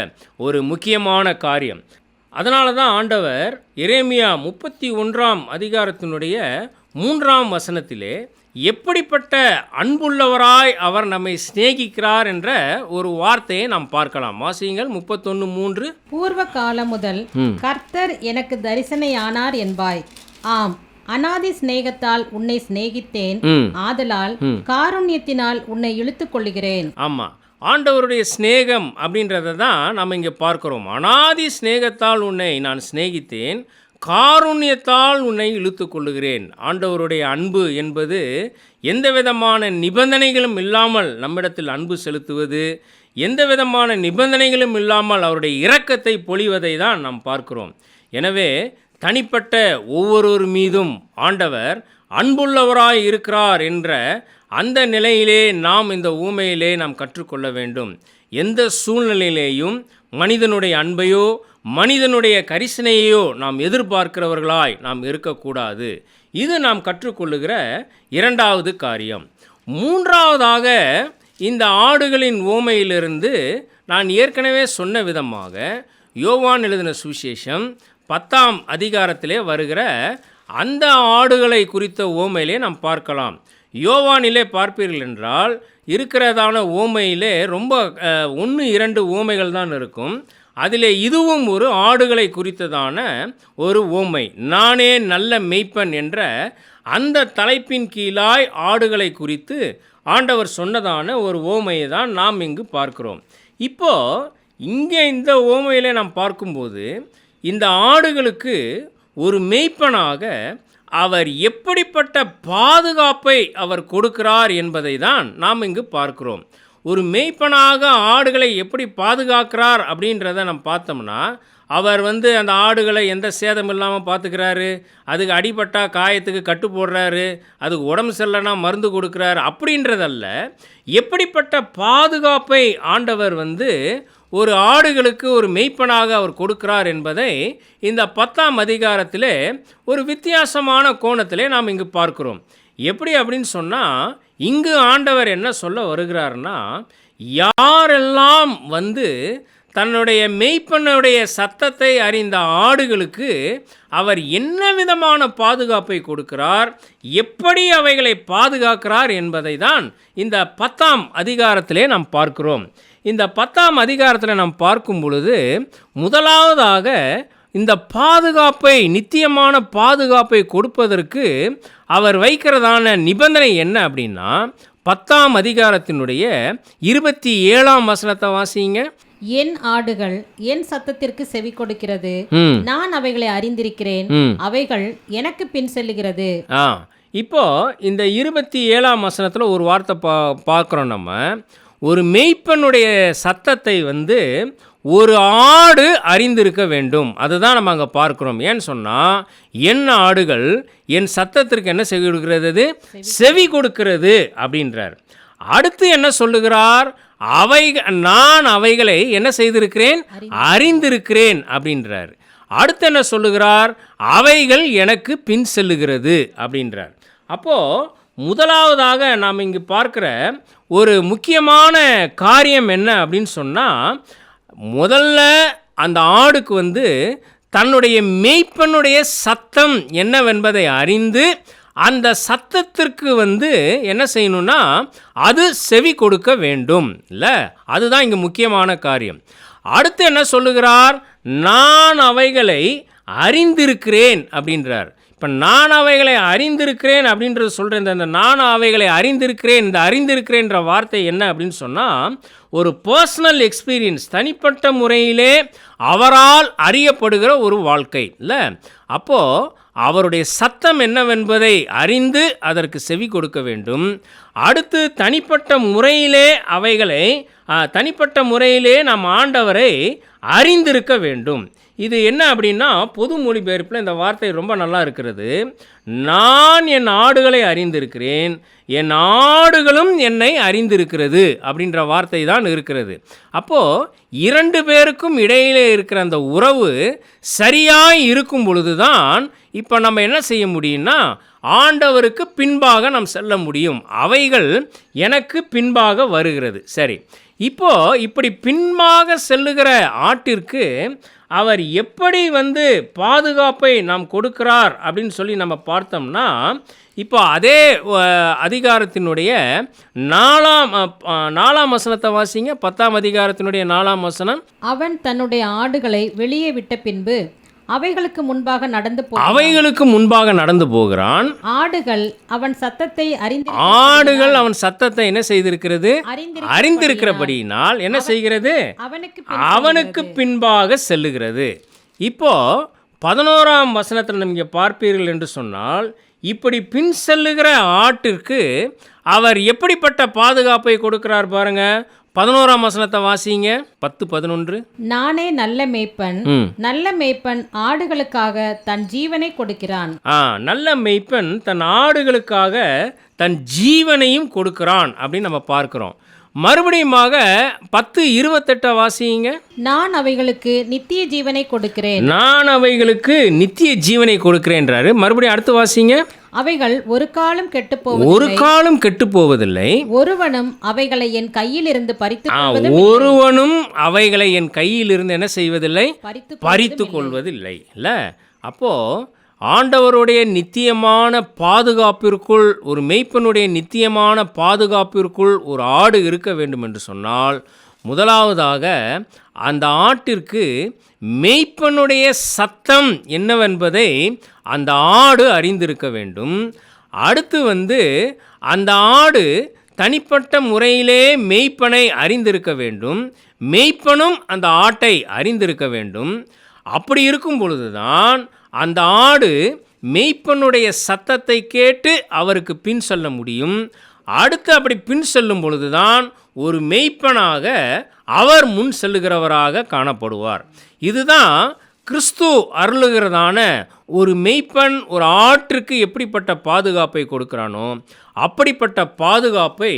ஒரு முக்கியமான காரியம். அதனால தான் ஆண்டவர் எரேமியா 31ஆம் அதிகாரத்தினுடைய 3ஆம் வசனத்திலே எப்படிப்பட்ட அன்புள்ளவராய் அவர் நம்மை சிநேகிக்கிறார் என்ற ஒரு வார்த்தையை நாம் பார்க்கலாம். வாசியுங்கள் 31:3. பூர்வ காலம் முதல் கர்த்தர் எனக்கு தரிசனையானார் என்பாய். ஆம், அநாதி சிநேகத்தால் உன்னை சிநேகித்தேன், ஆதலால் காருண்யத்தினால் உன்னை இழுத்துக் கொள்ளுகிறேன். ஆமாம், ஆண்டவருடைய சிநேகம் அப்படின்றத தான் நம்ம இங்கே பார்க்குறோம். அநாதி சிநேகத்தால் உன்னை நான் சிநேகித்தேன், காருண்யத்தால் உன்னை இழுத்து கொள்ளுகிறேன். ஆண்டவருடைய அன்பு என்பது எந்த விதமான நிபந்தனைகளும் இல்லாமல் நம்மிடத்தில் அன்பு செலுத்துவது, எந்த விதமான நிபந்தனைகளும் இல்லாமல் அவருடைய இரக்கத்தை பொழிவதை தான் நாம் பார்க்கிறோம். எனவே தனிப்பட்ட ஒவ்வொருவர் மீதும் ஆண்டவர் அன்புள்ளவராய் இருக்கிறார் என்ற அந்த நிலையிலே நாம் இந்த ஊமையிலே நாம் கற்றுக்கொள்ள வேண்டும். எந்த சூழ்நிலையிலேயும் மனிதனுடைய அன்பையோ மனிதனுடைய கரிசனையோ நாம் எதிர்பார்க்கிறவர்களாய் நாம் இருக்கக்கூடாது. இது நாம் கற்றுக்கொள்ளுகிற இரண்டாவது காரியம். மூன்றாவதாக, இந்த ஆடுகளின் ஊமையிலிருந்து நான் ஏற்கனவே சொன்ன விதமாக யோவான் எழுதின சுவிசேஷம் 10ஆம் அதிகாரத்திலே வருகிற அந்த ஆடுகளை குறித்த ஓமையிலே நாம் பார்க்கலாம். யோவானிலே பார்ப்பீர்கள் என்றால் இருக்கிறதான ஓமையிலே ரொம்ப 1-2 ஓமைகள் தான் இருக்கும். அதிலே இதுவும் ஒரு ஆடுகளை குறித்ததான ஒரு ஓமை. நானே நல்ல மெய்ப்பன் என்ற அந்த தலைப்பின் கீழாய் ஆடுகளை குறித்து ஆண்டவர் சொன்னதான ஒரு ஓமையை தான் நாம் இங்கு பார்க்கிறோம். இப்போது இங்கே இந்த ஓமையிலே நாம் பார்க்கும்போது இந்த ஆடுகளுக்கு ஒரு மெய்ப்பனாக அவர் எப்படிப்பட்ட பாதுகாப்பை அவர் கொடுக்கிறார் என்பதை தான் நாம் இங்கு பார்க்கிறோம். ஒரு மெய்ப்பனாக ஆடுகளை எப்படி பாதுகாக்கிறார் அப்படின்றத நம்ம பார்த்தோம்னா, அவர் அந்த ஆடுகளை எந்த சேதம் இல்லாமல் பார்த்துக்கிறாரு, அதுக்கு அடிபட்டா காயத்துக்கு கட்டு போடுறாரு, அதுக்கு உடம்பு சரியில்லைனா மருந்து கொடுக்குறாரு அப்படின்றதல்ல. எப்படிப்பட்ட பாதுகாப்பை ஆண்டவர் ஒரு ஆடுகளுக்கு ஒரு மெய்ப்பனாக அவர் கொடுக்கிறார் என்பதை இந்த 10ஆம் அதிகாரத்திலே ஒரு வித்தியாசமான கோணத்திலே நாம் இங்கு பார்க்கிறோம். எப்படி அப்படின்னு சொன்னால், இங்கு ஆண்டவர் என்ன சொல்ல வருகிறார்னா, யாரெல்லாம் தன்னுடைய மெய்ப்பனுடைய சத்தத்தை அறிந்த ஆடுகளுக்கு அவர் என்ன விதமான பாதுகாப்பை கொடுக்கிறார், எப்படி அவைகளை பாதுகாக்கிறார் என்பதை தான் இந்த 10ஆம் அதிகாரத்திலே நாம் பார்க்கிறோம். இந்த 10ஆம் அதிகாரத்தில் நாம் பார்க்கும் பொழுது முதலாவதாக இந்த பாதுகாப்பை, நித்தியமான பாதுகாப்பை கொடுப்பதற்கு அவர் வைக்கிறதான நிபந்தனை என்ன அப்படின்னா, 10ஆம் அதிகாரத்தினுடைய 27ஆம் வசனத்தை வாசிங்க. என் ஆடுகள் என் சத்தத்திற்கு செவி கொடுக்கிறது, நான் அவைகளை அறிந்திருக்கிறேன், அவைகள் எனக்கு பின் செல்லுகிறது. இப்போ இந்த 27ஆம் வசனத்தில் ஒரு வார்த்தை பார்க்குறோம். நம்ம ஒரு மெய்ப்பனுடைய சத்தத்தை ஒரு ஆடு அறிந்திருக்க வேண்டும். அதுதான் நம்ம அங்கே பார்க்குறோம். ஏன்னு சொன்னால், என் ஆடுகள் என் சத்தத்திற்கு என்ன செவி கொடுக்கிறது, செவி கொடுக்கிறது அப்படின்றார். அடுத்து என்ன சொல்லுகிறார், நான் அவைகளை என்ன செய்திருக்கிறேன், அறிந்திருக்கிறேன் அப்படின்றார். அடுத்து என்ன சொல்லுகிறார், அவைகள் எனக்கு பின் செல்லுகிறது அப்படின்றார். அப்போது முதலாவதாக நாம் இங்கு பார்க்குற ஒரு முக்கியமான காரியம் என்ன அப்படின்னு சொன்னால், முதல்ல அந்த ஆடுக்கு தன்னுடைய மெய்ப்பனுடைய சத்தம் என்னவென்பதை அறிந்து அந்த சத்தத்திற்கு என்ன செய்யணும்னா அது செவி கொடுக்க வேண்டும். இல்லை, அதுதான் இங்கே முக்கியமான காரியம். அடுத்து என்ன சொல்லுகிறார், நான் அவைகளை அறிந்திருக்கிறேன் அப்படின்றார். இப்போ நான் அவைகளை அறிந்திருக்கிறேன் அப்படின்றது சொல்கிறேன். இந்த நான் அவைகளை அறிந்திருக்கிறேன், இந்த அறிந்திருக்கிறேன்ற வார்த்தை என்ன அப்படின்னு சொன்னால், ஒரு பர்சனல் எக்ஸ்பீரியன்ஸ், தனிப்பட்ட முறையிலே அவரால் அறியப்படுகிற ஒரு வாழ்க்கை இல்லை. அப்போது அவருடைய சத்தம் என்னவென்பதை அறிந்து அதற்கு செவி கொடுக்க வேண்டும். அடுத்து தனிப்பட்ட முறையிலே நாம் ஆண்டவரை அறிந்திருக்க வேண்டும். இது என்ன அப்படின்னா, பொது மொழிபெயர்ப்பில் இந்த வார்த்தை ரொம்ப நல்லா இருக்கிறது. நான் என் ஆடுகளை அறிந்திருக்கிறேன், என் ஆடுகளும் என்னை அறிந்திருக்கிறது அப்படின்ற வார்த்தை தான் இருக்கிறது. அப்போது 2 பேருக்கும் இடையிலே இருக்கிற அந்த உறவு சரியாய் இருக்கும் பொழுது தான் இப்போ நம்ம என்ன செய்ய முடியும்னா, ஆண்டவருக்கு பின்பாக நாம் செல்ல முடியும். அவைகள் எனக்கு பின்பாக வருகிறது. சரி, இப்படி பின்பாக செல்லுகிற ஆட்டிற்கு அவர் எப்படி பாதுகாப்பை நாம் கொடுக்கிறார் அப்படின்னு சொல்லி நம்ம பார்த்தோம்னா, இப்போ அதே அதிகாரத்தினுடைய 4ஆம் வசனத்தை வாசிங்க. 10ஆம் அதிகாரத்தினுடைய 4ஆம் வசனம். அவன் தன்னுடைய ஆடுகளை வெளியே விட்ட பின்பு அவைகளுக்கு முன்பாக நடந்து போகிறான். ஆடுகள் அவன் சத்தத்தை என்ன செய்திருக்கிறது? அறிந்திருக்கிறபடியினால் என்ன செய்கிறது? அவனுக்கு பின்பாக செல்லுகிறது. இப்போ 11ஆம் வசனத்தில் நீங்க பார்ப்பீர்கள் என்று சொன்னால், இப்படி பின் செல்லுகிற ஆட்டிற்கு அவர் எப்படிப்பட்ட பாதுகாப்பை கொடுக்கிறார் பாருங்க. 11ஆம் வசனத்தை வாசிங்க. 10-11. நானே நல்ல மேய்ப்பன் ஆடுகளுக்காக தன் ஜீவனை கொடுக்கிறான். நல்ல மேய்ப்பன் தன் ஆடுகளுக்காக தன் ஜீவனையும் கொடுக்கிறான் அப்படின்னு நம்ம பார்க்கிறோம். மறுபடியுமாக 10:28 வாசிங்க. நான் அவைகளுக்கு நித்திய ஜீவனை கொடுக்கிறேன்றாரு. மறுபடியும் அடுத்து வாசிங்க. அவைகள் ஒரு காலம் கெட்டு போவதில்லை. ஒருவனும் அவைகளை என் கையிலிருந்து என்ன செய்வதில்லை? பறித்து கொள்வதில்லை. இல்ல, அப்போ ஆண்டவருடைய நித்தியமான பாதுகாப்பிற்குள், ஒரு மேய்ப்பனுடைய நித்தியமான பாதுகாப்பிற்குள் ஒரு ஆடு இருக்க வேண்டும் என்று சொன்னால், முதலாவதாக அந்த ஆட்டிற்கு மேய்ப்பனுடைய சத்தம் என்னவென்பதை அந்த ஆடு அறிந்திருக்க வேண்டும். அடுத்து அந்த ஆடு தனிப்பட்ட முறையிலே மேய்ப்பனை அறிந்திருக்க வேண்டும். மேய்ப்பனும் அந்த ஆட்டை அறிந்திருக்க வேண்டும். அப்படி இருக்கும் பொழுதுதான் அந்த ஆடு மேய்ப்பனுடைய சத்தத்தை கேட்டு அவருக்கு பின் செல்ல முடியும். அடுத்து அப்படி பின் செல்லும் பொழுதுதான் ஒரு மேய்ப்பனாக அவர் முன் செல்லுகிறவராக காணப்படுவார். இதுதான் கிறிஸ்து அருளுகிறதான ஒரு மேய்ப்பன் ஒரு ஆட்டிற்கு எப்படிப்பட்ட பாதுகாப்பை கொடுக்கிறானோ அப்படிப்பட்ட பாதுகாப்பை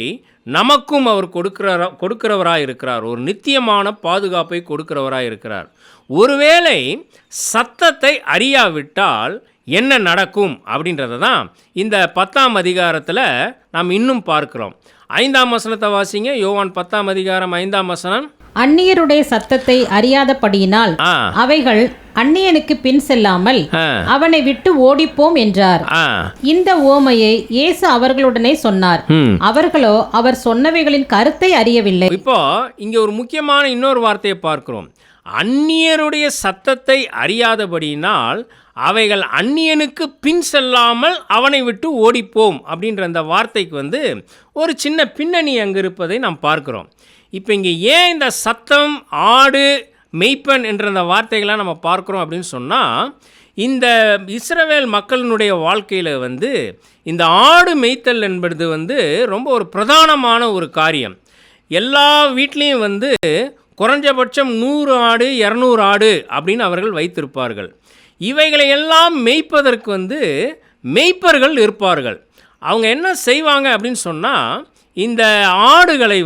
நமக்கும் அவர் கொடுக்கிறவராக இருக்கிறார். ஒரு நித்தியமான பாதுகாப்பை கொடுக்கிறவராக இருக்கிறார். ஒருவேளை சத்தத்தை அறியாவிட்டால் என்ன நடக்கும் அப்படின்றத தான் இந்த 10ஆம் அதிகாரத்தில் நாம் இன்னும் பார்க்கிறோம். 5ஆம் வசனத்தை வாசிங்க. யோவான் 10ஆம் அதிகாரம் 5ஆம் வசனம். அந்நியருடைய சத்தத்தை அறியாதபடியினால் அவைகள் அந்நியனுக்கு பின் செல்லாமல் அவனை விட்டு ஓடிப்போம் என்றார். இந்த ஓமையை இயேசு அவர்களுடனே சொன்னார். அவர்களோ அவர் சொன்னவைகளின் கருத்தை அறியவில்லை. இப்போ இங்க ஒரு முக்கியமான இன்னொரு வார்த்தையை பார்க்கிறோம். அந்நியருடைய சத்தத்தை அறியாதபடியினால் அவைகள் அந்நியனுக்கு பின் செல்லாமல் அவனை விட்டு ஓடிப்போம் அப்படின்ற அந்த வார்த்தைக்கு ஒரு சின்ன பின்னணி அங்கே இருப்பதை நாம் பார்க்கிறோம். இப்போ இங்கே ஏன் இந்த சத்தம், ஆடு, மெய்ப்பன் என்ற அந்த வார்த்தைகளாக நம்ம பார்க்குறோம் அப்படின்னு சொன்னால், இந்த இஸ்ரவேல் மக்களினுடைய வாழ்க்கையில் இந்த ஆடு மேய்த்தல் என்பது ரொம்ப ஒரு பிரதானமான ஒரு காரியம். எல்லா வீட்லேயும் குறைஞ்சபட்சம் 100 ஆடு 200 ஆடு அப்படின்னு அவர்கள் வைத்திருப்பார்கள். இவைகளை எல்லாம் மேய்ப்பதற்கு மேய்ப்பர்கள் இருப்பார்கள். அவங்க என்ன செய்வாங்க அப்படின்னு சொன்னால், இந்த ஆடுகளை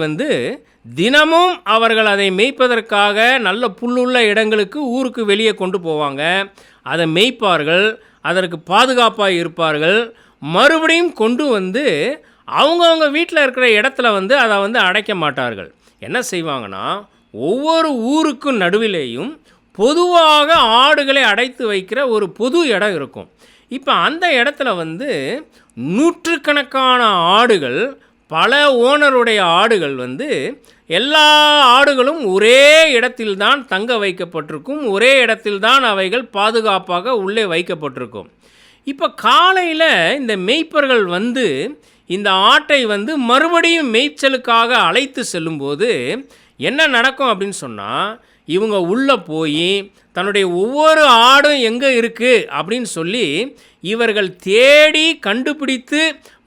தினமும் அவர்கள் அதை மேய்ப்பதற்காக நல்ல புல்லுள்ள இடங்களுக்கு, ஊருக்கு வெளியே கொண்டு போவாங்க. அதை மேய்ப்பார்கள், அதற்கு பாதுகாப்பாக இருப்பார்கள். மறுபடியும் கொண்டு அவங்கவுங்க வீட்டில் இருக்கிற இடத்துல அதை அடைக்க மாட்டார்கள். என்ன செய்வாங்கன்னா, ஒவ்வொரு ஊருக்கும் நடுவிலேயும் பொதுவாக ஆடுகளை அடைத்து வைக்கிற ஒரு பொது இடம் இருக்கும். இப்போ அந்த இடத்துல நூற்றுக்கணக்கான ஆடுகள், பல ஓனருடைய ஆடுகள் எல்லா ஆடுகளும் ஒரே இடத்தில்தான் தங்க வைக்கப்பட்டிருக்கும். ஒரே இடத்தில்தான் அவைகள் பாதுகாப்பாக உள்ளே வைக்கப்பட்டிருக்கும். இப்போ காலையில் இந்த மேய்ப்பர்கள் வந்து இந்த ஆட்டை வந்து மறுபடியும் மேய்ச்சலுக்காக அழைத்து செல்லும்போது என்ன நடக்கும் அப்படின்னு சொன்னால், இவங்க உள்ளே போய் தன்னுடைய ஒவ்வொரு ஆடும் எங்கே இருக்குது அப்படின்னு சொல்லி இவர்கள் தேடி கண்டுபிடித்து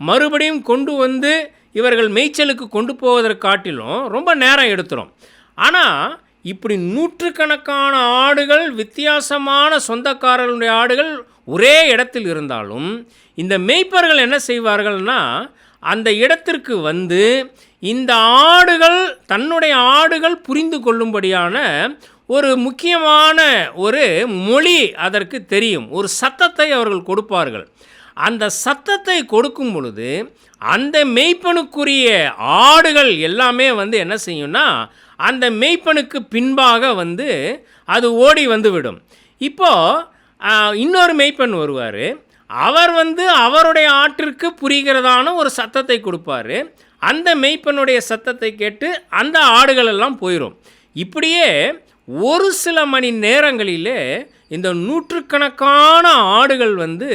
மறுபடியும் கொண்டு வந்து இவர்கள் மேய்ச்சலுக்கு கொண்டு போவதற்கு காட்டிலும் ரொம்ப நேரம் எடுத்துரும். ஆனால் இப்படி நூற்றுக்கணக்கான ஆடுகள், வித்தியாசமான சொந்தக்காரர்களுடைய ஆடுகள் ஒரே இடத்தில் இருந்தாலும் இந்த மேய்ப்பர்கள் என்ன செய்வார்கள்னா, அந்த இடத்திற்கு வந்து இந்த ஆடுகள் தன்னுடைய ஆடுகள் புரிந்து கொள்ளும்படியான ஒரு முக்கியமான ஒரு மொழி அதற்கு தெரியும், ஒரு சத்தத்தை அவர்கள் கொடுப்பார்கள். அந்த சத்தத்தை கொடுக்கும் பொழுது அந்த மேய்ப்பனுக்குரிய ஆடுகள் எல்லாமே வந்து என்ன செய்யும்னா, அந்த மேய்ப்பனுக்கு பின்பாக வந்து அது ஓடி வந்து விடும். இப்போது இன்னொரு மேய்ப்பன் வருவார். அவர் வந்து அவருடைய ஆட்டிற்கு புரிகிறதான ஒரு சத்தத்தை கொடுப்பார். அந்த மேய்ப்பனுடைய சத்தத்தை கேட்டு அந்த ஆடுகள் எல்லாம் போயிடும். இப்படியே ஒரு சில மணி நேரங்களிலே இந்த நூற்றுக்கணக்கான ஆடுகள் வந்து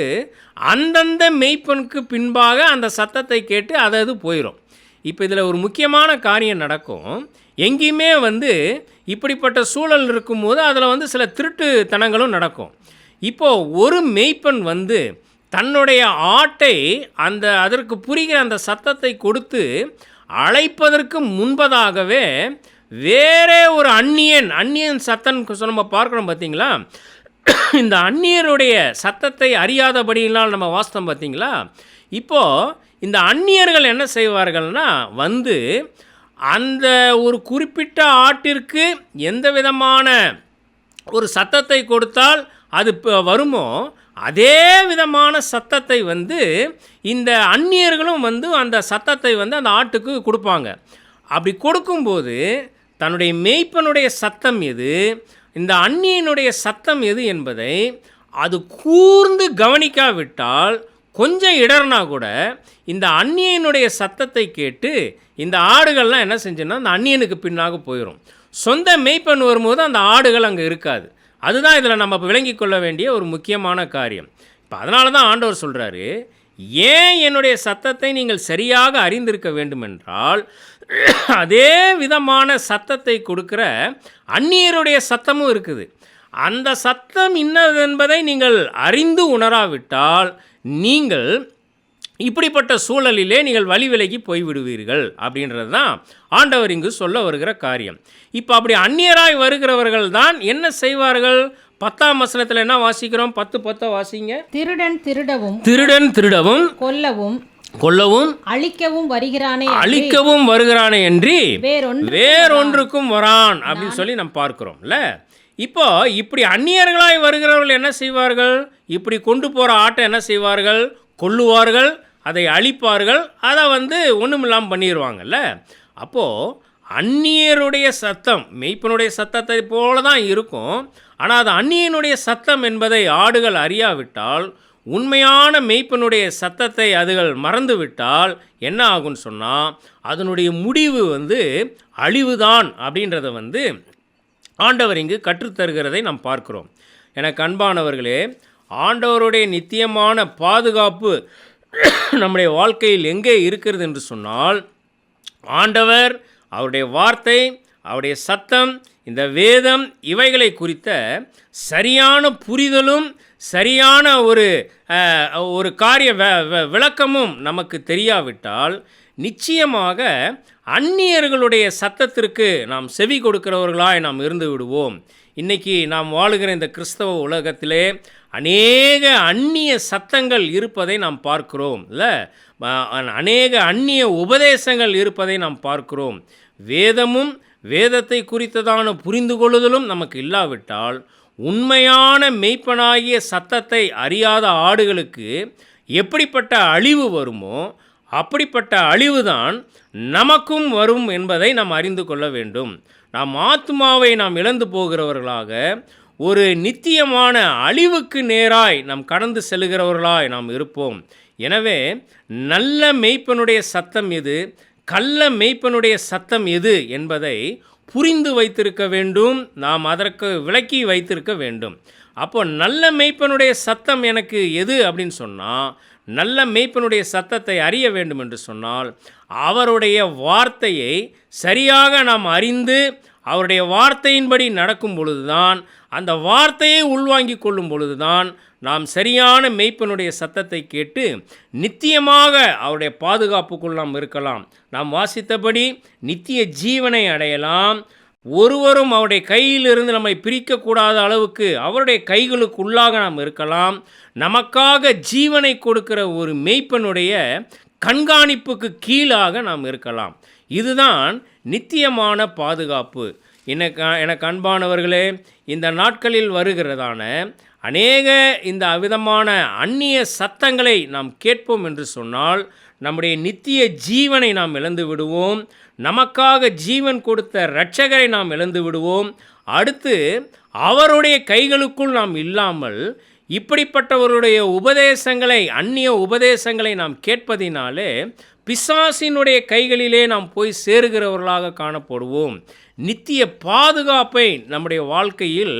அந்தந்த மேய்ப்பனுக்கு பின்பாக அந்த சத்தத்தை கேட்டு அது போயிடும். இப்போ இதில் ஒரு முக்கியமான காரியம் நடக்கும். எங்கேயுமே வந்து இப்படிப்பட்ட சூழல் இருக்கும்போது அதில் வந்து சில திருட்டுத்தனங்களும் நடக்கும். இப்போது ஒரு மேய்ப்பன் வந்து தன்னுடைய ஆட்டை அதற்கு புரிகிற அந்த சத்தத்தை கொடுத்து அழைப்பதற்கு முன்பதாகவே வேறே ஒரு அந்நியன் சத்தம் நம்ம பார்க்குறோம் பார்த்தீங்களா? இந்த அந்நியருடைய சத்தத்தை அறியாதபடியினால் நம்ம வாஸ்தம் பார்த்தீங்களா? இப்போது இந்த அந்நியர்கள் என்ன செய்வார்கள்னா, வந்து அந்த ஒரு குறிப்பிட்ட ஆட்டிற்கு எந்த விதமான ஒரு சத்தத்தை கொடுத்தால் அது வருமோ அதே விதமான சத்தத்தை வந்து இந்த அந்நியர்களும் வந்து அந்த சத்தத்தை வந்து அந்த ஆட்டுக்கு கொடுப்பாங்க. அப்படி கொடுக்கும்போது தன்னுடைய மேய்ப்பனுடைய சத்தம் எது, இந்த அந்நியனுடைய சத்தம் எது என்பதை அது கூர்ந்து கவனிக்காவிட்டால் கொஞ்சம் இடர்னா கூட இந்த அந்நியனுடைய சத்தத்தை கேட்டு இந்த ஆடுகள்லாம் என்ன செஞ்சுன்னா அந்த அந்நியனுக்கு பின்னாக போயிடும். சொந்த மேய்ப்பன் வரும்போது அந்த ஆடுகள் அங்கே இருக்காது. அதுதான் இதில் நம்ம விளங்கி கொள்ள வேண்டிய ஒரு முக்கியமான காரியம். இப்போ அதனால தான் ஆண்டவர் சொல்கிறாரு, ஏன் என்னுடைய சத்தத்தை நீங்கள் சரியாக அறிந்திருக்க வேண்டுமென்றால் அதே விதமான சத்தத்தை கொடுக்குற அந்நியருடைய சத்தமும் இருக்குது. அந்த சத்தம் இன்னது என்பதை நீங்கள் அறிந்து உணராவிட்டால் நீங்கள் இப்படிப்பட்ட சூழலிலே நீங்கள் வழி விலகி போய்விடுவீர்கள் அப்படின்றது தான் ஆண்டவர் இங்கு சொல்ல வருகிற காரியம். இப்போ அப்படி அந்நியராய் வருகிறவர்கள் தான் என்ன செய்வார்கள்? 10ஆம் வசனத்தில் என்ன வாசிக்கிறோம்? 10:10 வாசிங்க. திருடன் திருடவும் கொல்லவும் அழிக்கவும் வருகிறானே என்று வேறொன்றுக்கும் வரான் அப்படின்னு சொல்லி நம்ம பார்க்கிறோம்ல. இப்போ இப்படி அந்நியர்களாய் வருகிறவர்கள் என்ன செய்வார்கள்? இப்படி கொண்டு போகிற ஆட்டை என்ன செய்வார்கள்? கொல்லுவார்கள், அதை அழிப்பார்கள், அதை வந்து ஒன்றுமில்லாமல் பண்ணிடுவாங்கல்ல. அப்போது அந்நியருடைய சத்தம் மெய்ப்பனுடைய சத்தத்தை போல தான் இருக்கும். ஆனால் அது அந்நியனுடைய சத்தம் என்பதை ஆடுகள் அறியாவிட்டால், உண்மையான மெய்ப்பனுடைய சத்தத்தை அதுகள் மறந்துவிட்டால் என்ன ஆகும்னு சொன்னால் அதனுடைய முடிவு வந்து அழிவுதான் அப்படின்றத வந்து ஆண்டவர் இங்கு கற்றுத்தருகிறதை நாம் பார்க்கிறோம். எனக்கு அன்பானவர்களே, ஆண்டவருடைய நித்தியமான பாதுகாப்பு நம்முடைய வாழ்க்கையில் எங்கே இருக்கிறது என்று சொன்னால், ஆண்டவர், அவருடைய வார்த்தை, அவருடைய சத்தம், இந்த வேதம் இவைகளை குறித்த சரியான புரிதலும் சரியான ஒரு காரிய விளக்கமும் நமக்கு தெரியாவிட்டால் நிச்சயமாக அந்நியர்களுடைய சத்தத்திற்கு நாம் செவி கொடுக்கிறவர்களாய் நாம் இருந்து விடுவோம். இன்றைக்கி நாம் வாழுகிற இந்த கிறிஸ்தவ உலகத்திலே அநேக அந்நிய சத்தங்கள் இருப்பதை நாம் பார்க்கிறோம் இல்லை? அநேக அந்நிய உபதேசங்கள் இருப்பதை நாம் பார்க்கிறோம். வேதமும் வேதத்தை குறித்ததான புரிந்து கொள்ளுதலும் நமக்கு இல்லாவிட்டால் உண்மையான மெய்ப்பனாகிய சத்தத்தை அறியாத ஆடுகளுக்கு எப்படிப்பட்ட அழிவு வருமோ அப்படிப்பட்ட அழிவுதான் நமக்கும் வரும் என்பதை நாம் அறிந்து கொள்ள வேண்டும். நாம் ஆத்மாவை நாம் இழந்து போகிறவர்களாக ஒரு நித்தியமான அழிவுக்கு நேராய் நாம் கடந்து செல்கிறவர்களாய் நாம் இருப்போம். எனவே நல்ல மெய்ப்பனுடைய சத்தம் எது, கள்ள மெய்ப்பனுடைய சத்தம் எது என்பதை புரிந்து வைத்திருக்க வேண்டும். நாம் அதற்கு விளக்கி வைத்திருக்க வேண்டும். அப்போ நல்ல மேய்ப்பனுடைய சத்தம் எனக்கு எது அப்படின்னு சொன்னால், நல்ல மேய்ப்பனுடைய சத்தத்தை அறிய வேண்டும் என்று சொன்னால், அவருடைய வார்த்தையை சரியாக நாம் அறிந்து அவருடைய வார்த்தையின்படி நடக்கும் பொழுதுதான், அந்த வார்த்தையை உள்வாங்கி கொள்ளும் பொழுதுதான் நாம் சரியான மேய்ப்பனுடைய சத்தத்தை கேட்டு நித்தியமாக அவருடைய பாதுகாப்புக்குள் நாம் இருக்கலாம். நாம் வாசித்தபடி நித்திய ஜீவனை அடையலாம். ஒருவரும் அவருடைய கையிலிருந்து நம்மை பிரிக்கக்கூடாத அளவுக்கு அவருடைய கைகளுக்குள்ளாக நாம் இருக்கலாம். நமக்காக ஜீவனை கொடுக்கிற ஒரு மேய்ப்பனுடைய கண்காணிப்புக்கு கீழாக நாம் இருக்கலாம். இதுதான் நித்தியமான பாதுகாப்பு. எனக்கு அன்பானவர்களே, இந்த நாட்களில் வருகிறதான அநேக இந்த விதமான அந்நிய சத்தங்களை நாம் கேட்போம் என்று சொன்னால், நம்முடைய நித்திய ஜீவனை நாம் இழந்து விடுவோம். நமக்காக ஜீவன் கொடுத்த இரட்சகரை நாம் இழந்து விடுவோம். அடுத்து அவருடைய கைகளுக்குள் நாம் இல்லாமல் இப்படிப்பட்டவருடைய உபதேசங்களை, அந்நிய உபதேசங்களை நாம் கேட்பதினாலே பிசாசினுடைய கைகளிலே நாம் போய் சேருகிறவர்களாக காணப்படுவோம். நித்திய பாதுகாப்பை நம்முடைய வாழ்க்கையில்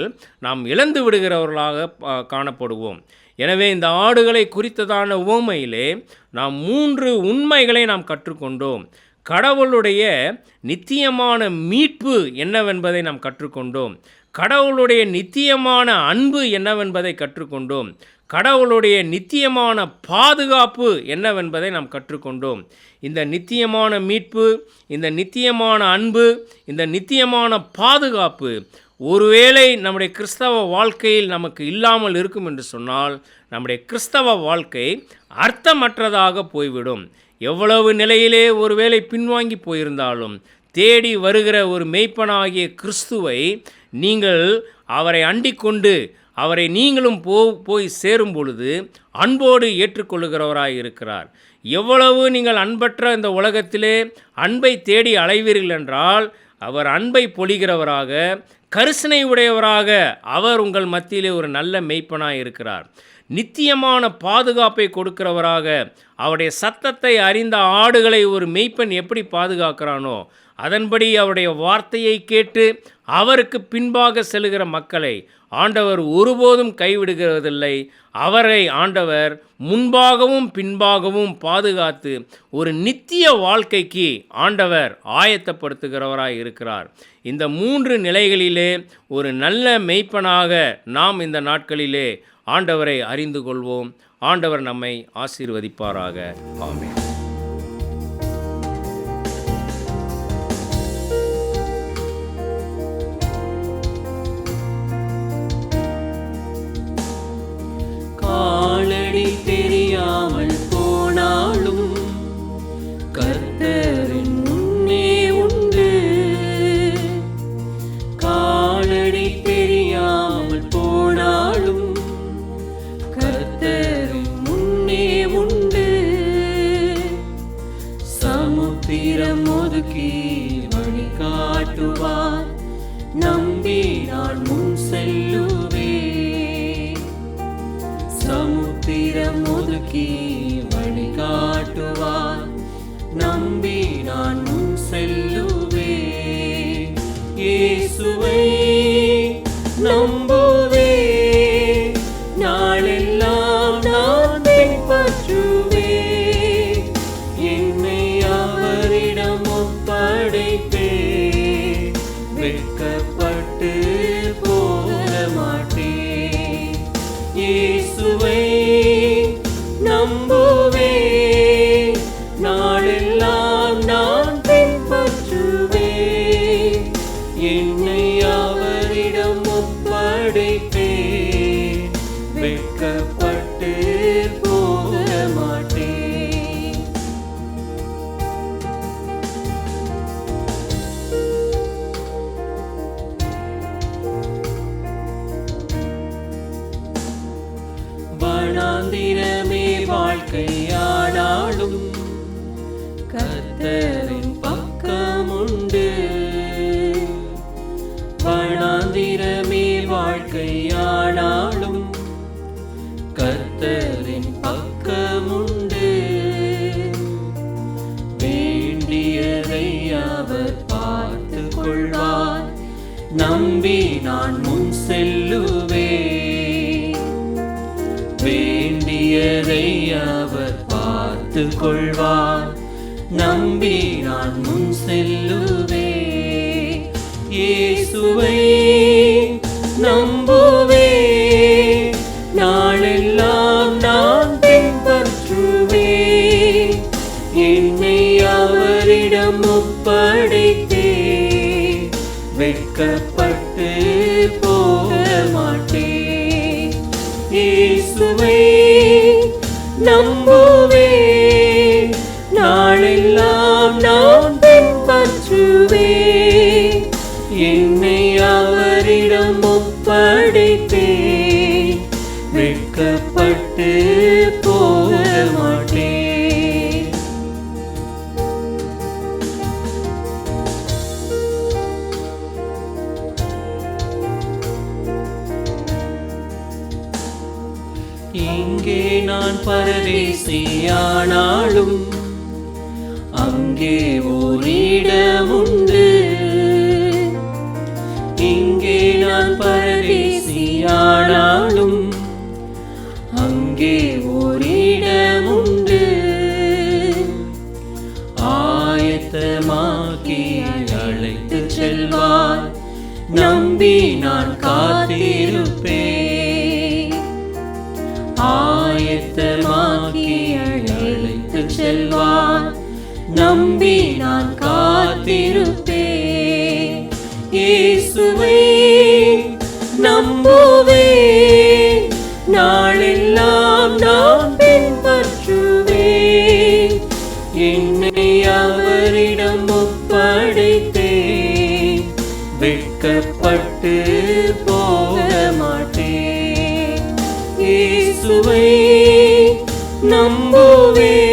நாம் இழந்து விடுகிறவர்களாக காணப்படுவோம். எனவே இந்த ஆடுகளை குறித்ததான உவமையிலே நாம் 3 உண்மைகளை நாம் கற்றுக்கொண்டோம். கடவுளுடைய நித்தியமான மீட்பு என்னவென்பதை நாம் கற்றுக்கொண்டோம். கடவுளுடைய நித்தியமான அன்பு என்னவென்பதை கற்றுக்கொண்டோம். கடவுளுடைய நித்தியமான பாதுகாப்பு என்னவென்பதை நாம் கற்றுக்கொண்டோம். இந்த நித்தியமான மீட்பு, இந்த நித்தியமான அன்பு, இந்த நித்தியமான பாதுகாப்பு ஒருவேளை நம்முடைய கிறிஸ்தவ வாழ்க்கையில் நமக்கு இல்லாமல் இருக்கும் என்று சொன்னால், நம்முடைய கிறிஸ்தவ வாழ்க்கை அர்த்தமற்றதாக போய்விடும். எவ்வளவு நிலையிலே ஒருவேளை பின்வாங்கி போயிருந்தாலும் தேடி வருகிற ஒரு மேய்ப்பனாகிய கிறிஸ்துவை நீங்கள் அவரை அண்டிக்கொண்டு அவரை நீங்களும் போய் சேரும் பொழுது அன்போடு ஏற்றுக்கொள்ளுகிறவராய் இருக்கிறார். எவ்வளவு நீங்கள் அன்பற்ற இந்த உலகத்திலே அன்பை தேடி அலைவீர்கள் என்றால், அவர் அன்பை பொழிகிறவராக, கரிசனை உடையவராக அவர் உங்கள் மத்தியிலே ஒரு நல்ல மேய்ப்பனாய் இருக்கிறார். நித்தியமான பாதுகாப்பை கொடுக்கிறவராக, அவருடைய சத்தத்தை அறிந்த ஆடுகளை ஒரு மேய்ப்பன் எப்படி பாதுகாக்கிறானோ அதன்படி அவருடைய வார்த்தையை கேட்டு அவருக்கு பின்பாக செல்கிற மக்களை ஆண்டவர் ஒருபோதும் கைவிடுகிறதில்லை. அவரை ஆண்டவர் முன்பாகவும் பின்பாகவும் பாதுகாத்து ஒரு நித்திய வாழ்க்கைக்கு ஆண்டவர் ஆயத்தப்படுத்துகிறவராய் இருக்கிறார். இந்த 3 நிலைகளிலே ஒரு நல்ல மேய்ப்பனாக நாம் இந்த நாட்களிலே ஆண்டவரை அறிந்து கொள்வோம். ஆண்டவர் நம்மை ஆசீர்வதிப்பாராக. ஆமென். காலடி தெரியாமல் போனாலும் கர்த்தரின் முன்னே உண்டு. காலடி தெரியாமல் போனாலும் கர்த்தரின் முன்னே உண்டு. சமுத்திரம் ஒதுக்கி வழி காட்டுவார், நம்பி நான் முன் செல்லுவேன். சமுத்திரம் ஒதுக்கி வழி காட்டுவார், நம்பி நான் முன் செல்லுவேன். இயேசுவை நம்புவேன், நாளெல்லாம் நான் பின்பற்றுவேன். என்னை அவரிடம் ஒப்படைப்பேன், வெட்கப்பட்டு போக மாட்டேன். இயேசுவை நம்புவேன், நாளெல்லாம் நான் பின்பற்றுவேன். என்னை அவரிடம் ஒப்படைப்பேன், வெட்கப்பட்டு போக மாட்டேன். வனாந்திரமே வாழ்க்கையானாலும் கர்த்தரின் பக்கமுண்டு. வனாந்திரமே வாழ்க்கையானாலும் கர்த்தரின் பக்கமுண்டு. வேண்டியதை அவர் பார்த்து கொள்வார், நம்பி நான் முன் செல்லுவேன். வேண்டியதை அவர் பார்த்து கொள்வார். நம்பி நான் முன் செல்லுவே, இயேசுவை நம்புவே, நாளெல்லாம் நான் பின்பற்றுவே. என்னை அவரிடம் ஒப்படைத்தே, வெட்கப்பட்டு போக மாட்டேன். இயேசுவை நம்புவே, நாளெல்லாம் நான் பின்பற்றுவே. என்னை அவரிடம் ஒப்படைத்தே, வெட்கப்பட்டு போக மாட்டேன். இங்கே நான் பரதேசியானாலும் அங்கே ஓரிடமுண்டு. இங்கே நான் பரதேசியானாலும் அங்கே ஓரிடமுண்டு. ஆயத்தமாக்கி அழைத்து செல்வார், நம்பி நான் காத்திருப்பேன். ஆயத்தமாக்கி அழைத்து செல்வார், நம்பி நான் காத்திருப்பேன். இயேசுவை நம்புவேன், நாளெல்லாம் நான் பின்பற்றுவேன். என்னை அவரிடம் ஒப்படைத்தேன், வெட்கப்பட்டு போக மாட்டேன். இயேசுவை நம்புவேன்,